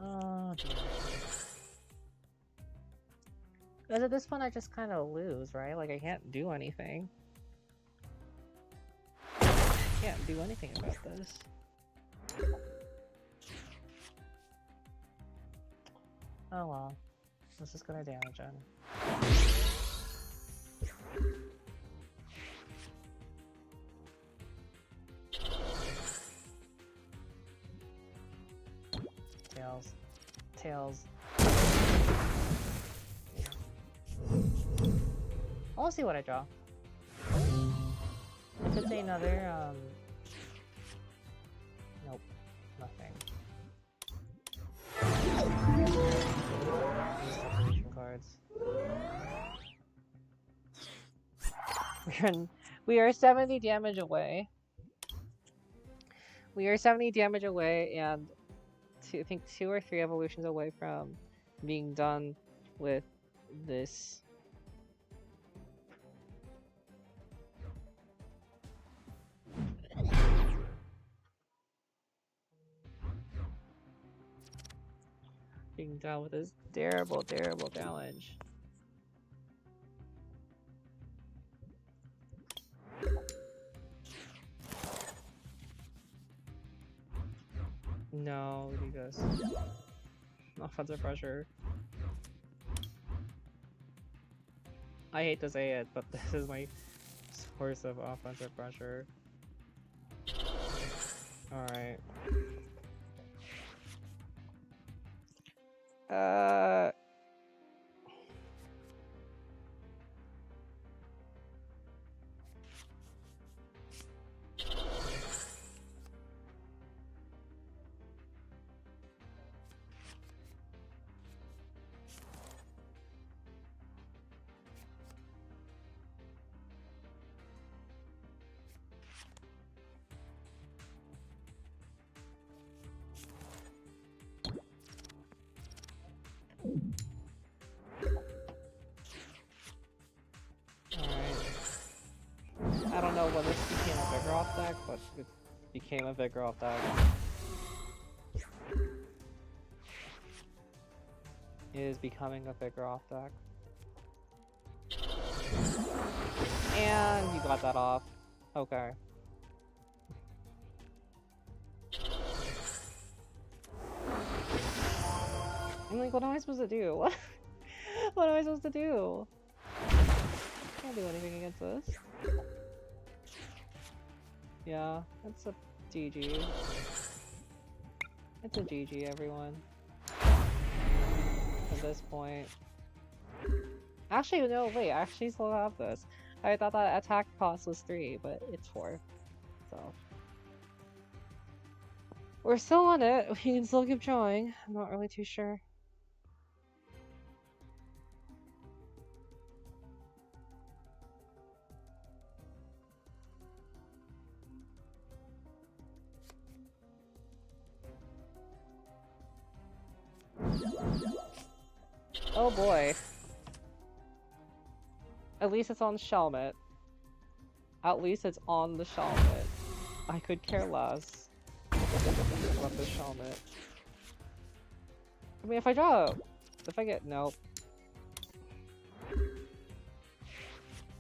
Oh dear. Because at this point I just kind of lose, right? Like I can't do anything. Can't do anything about this. Oh well. This is gonna damage him. Tails. Tails. I'll see what I draw. If it's another, nope. Nothing. These separation cards. We are 70 damage away. We are 70 damage away, and I think 2 or 3 evolutions away from being done with this. Being done with this terrible, terrible challenge. No, because offensive pressure. I hate to say it, but this is my source of offensive pressure. Alright. I don't know when this became a Vigoroth deck, but it became a Vigoroth deck. It is becoming a Vigoroth deck. And you got that off. Okay. I'm like, what am I supposed to do? What am I supposed to do? Can't do anything against this. Yeah, that's a GG. It's a GG, everyone. At this point. Actually, no, wait, I actually still have this. I thought that attack cost was 3, but it's 4. So. We're still on it. We can still keep trying. I'm not really too sure. Oh boy. At least it's on Shelmet. At least it's on the Shelmet. I could care less about the Shelmet. I mean, if I get, nope.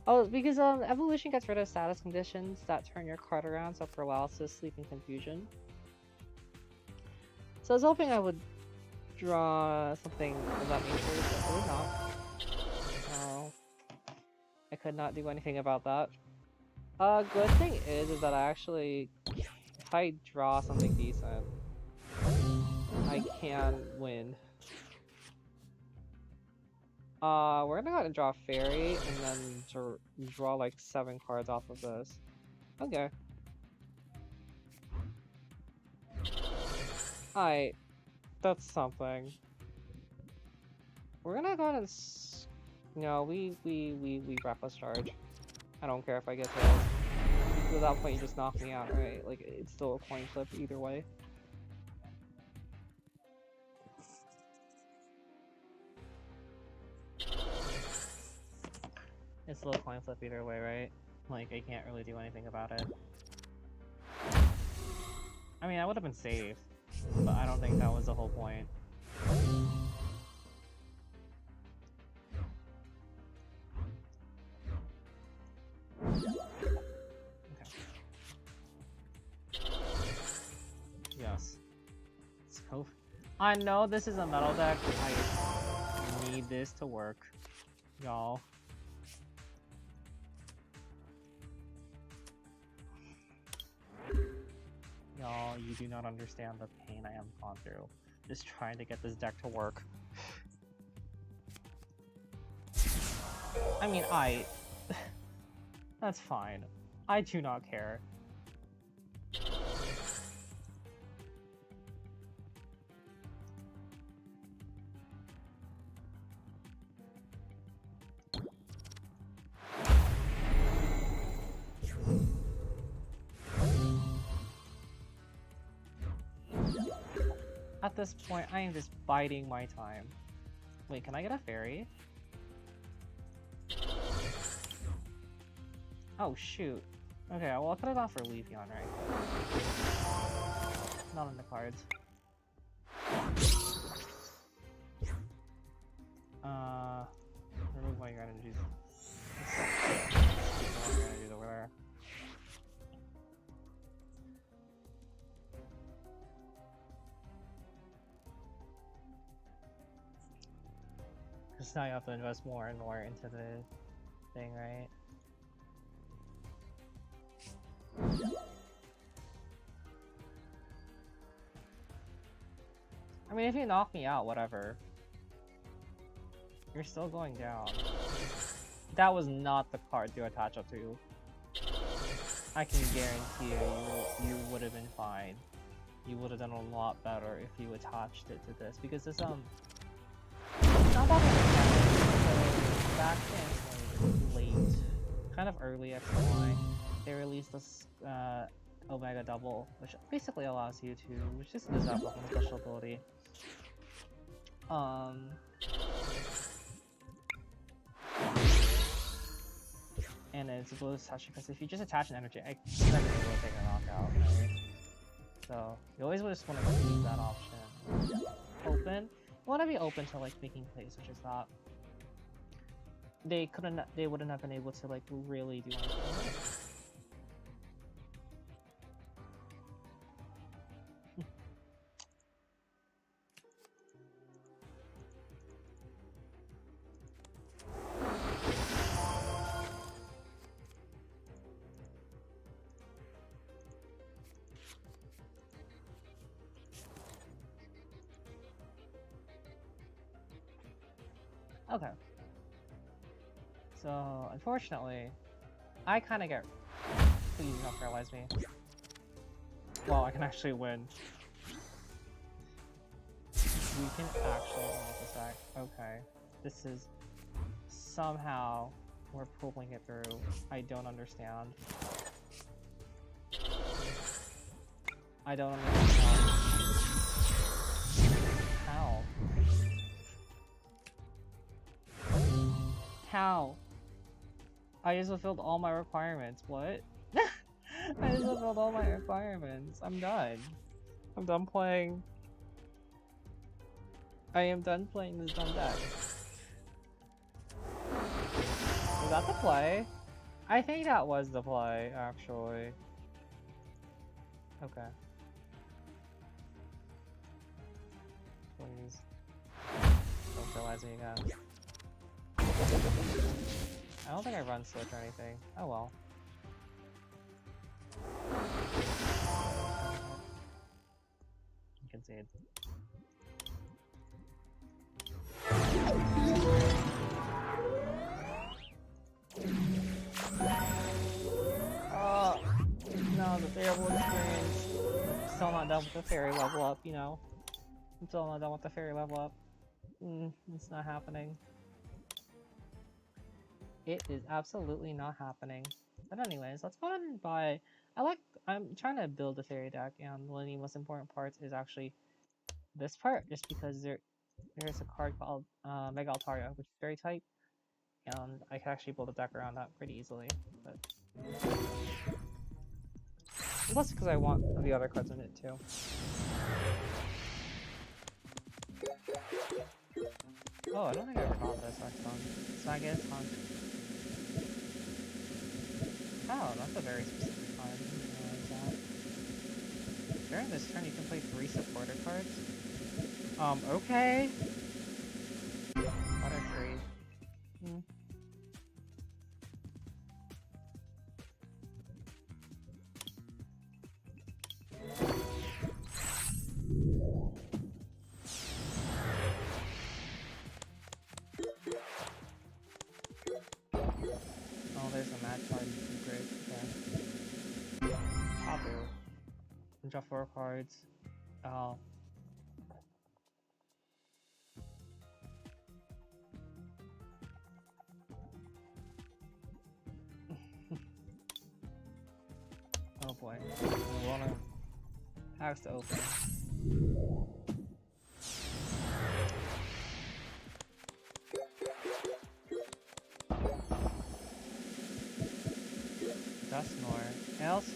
Oh, because evolution gets rid of status conditions that turn your card around, so paralysis, sleep, and confusion. So I was hoping I would draw something of that nature, but really not. Oh, I could not do anything about that. Good thing is that I actually if I draw something decent, I can win. We're gonna go ahead and draw a fairy, and then draw like 7 cards off of this. Okay. Alright, that's something. We're gonna go ahead and no, we reckless charge. I don't care if I get hit. At that point, you just knock me out, right? Like, it's still a coin flip either way. It's still a coin flip either way, right? Like, I can't really do anything about it. I mean, I would have been safe, but I don't think that was the whole point. Yes. So, I know this is a metal deck. I need this to work, y'all. Y'all, you do not understand the pain I am gone through. Just trying to get this deck to work. I mean, that's fine. I do not care. At this point, I am just biding my time. Wait, can I get a fairy? Oh, shoot. Okay, well, I could have gone for Leafeon, right? Not in the cards. Remove my energies. Energies over there. Because now you have to invest more and more into the thing, right? I mean, if you knock me out, whatever. You're still going down. That was not the card to attach up to. I can guarantee you would have been fine. You would have done a lot better if you attached it to this, because this, not that much back in late, kind of early XY, they released this Omega Double, which basically allows you to, which is this up with special ability. And it's able to attach, because if you just attach an energy, I expect it will take a knockout, right? So you always just want to keep that option open. You want to be open to like making plays, which is that they wouldn't have been able to like really do anything with it. Okay. So, unfortunately, I kind of get... Please do not paralyze me. Well, I can actually win. We can actually win this attack. Okay. This is... Somehow, we're pulling it through. I don't understand. I don't understand. How? How? I just fulfilled all my requirements. What? I just fulfilled all my requirements. I'm done. I'm done playing. I am done playing this dumb deck. Was that the play? I think that was the play, actually. Okay. Please. Don't paralyze me again. I don't think I run switch or anything. Oh well. dude. Oh, no, the variable experience. Still not done with the fairy level up, you know. I'm still not done with the fairy level up. It's not happening. It is absolutely not happening. But anyways, let's go ahead and buy... I'm trying to build a fairy deck, and one of the most important parts is actually this part, just because there's a card called Mega Altaria, which is very tight, and I can actually build a deck around that pretty easily. But plus, because I want the other cards in it too. Oh, I don't think I ever got this X-Hunt. Sagat Hunt. Oh, that's a very specific card. I didn't realize that. During this turn, you can play 3 supporter cards. Okay. Butterfree. Oh, there's a match card secret. Okay. Pabu. Draw 4 cards. Oh. Oh boy. I wanna packs to open. Dustnor. Else?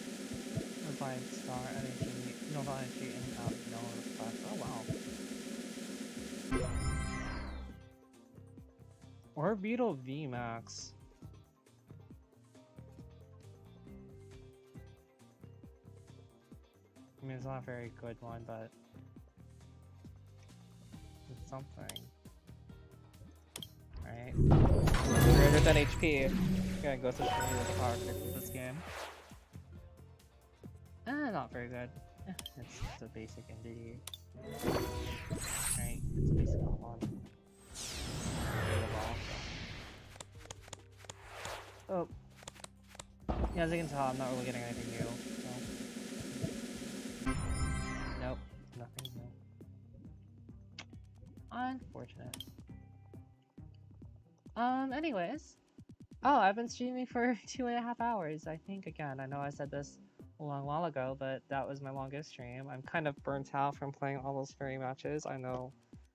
Revive Star Energy. Nova Energy and no class. Oh wow. Orbital VMAX. I mean, it's not a very good one, but it's something. Right? Greater than HP. Gotta go to the power of this game. Not very good. It's just a basic entity. Right? It's a basic one. Oh. Yeah, as you can tell, I'm not really getting anything new. So. Nope. Nothing new. Unfortunate. Anyways. Oh, I've been streaming for 2.5 hours, I think, again. I know I said this a long while ago, but that was my longest stream. I'm kind of burnt out from playing all those fairy matches. I know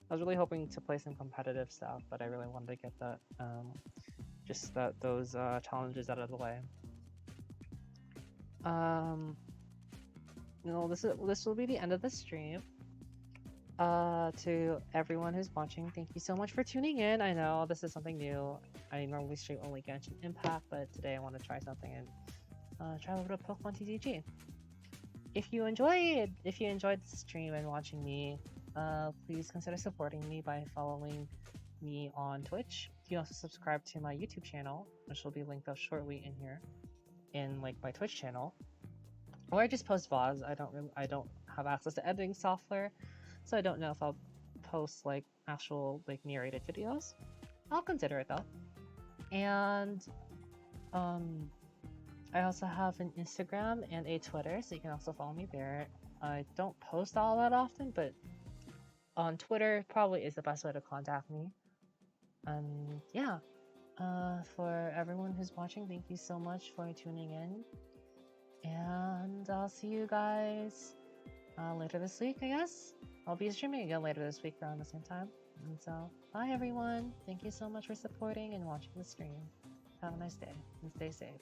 I was really hoping to play some competitive stuff, but I really wanted to get that, those challenges out of the way. This will be the end of the stream. To everyone who's watching, thank you so much for tuning in. I know this is something new. I normally stream only Genshin Impact, but today I want to try something and try a little bit of Pokemon TCG. If you enjoyed the stream and watching me, please consider supporting me by following me on Twitch. You can also subscribe to my YouTube channel, which will be linked up shortly in here, in like my Twitch channel. Or I just post VODs. I don't have access to editing software, so I don't know if I'll post like actual like narrated videos. I'll consider it though. And I also have an Instagram and a Twitter, so you can also follow me there. I don't post all that often, but on Twitter probably is the best way to contact me. And yeah, for everyone who's watching, thank you so much for tuning in. And I'll see you guys later this week, I guess. I'll be streaming again later this week around the same time. And so, bye everyone. Thank you so much for supporting and watching the stream. Have a nice day and stay safe.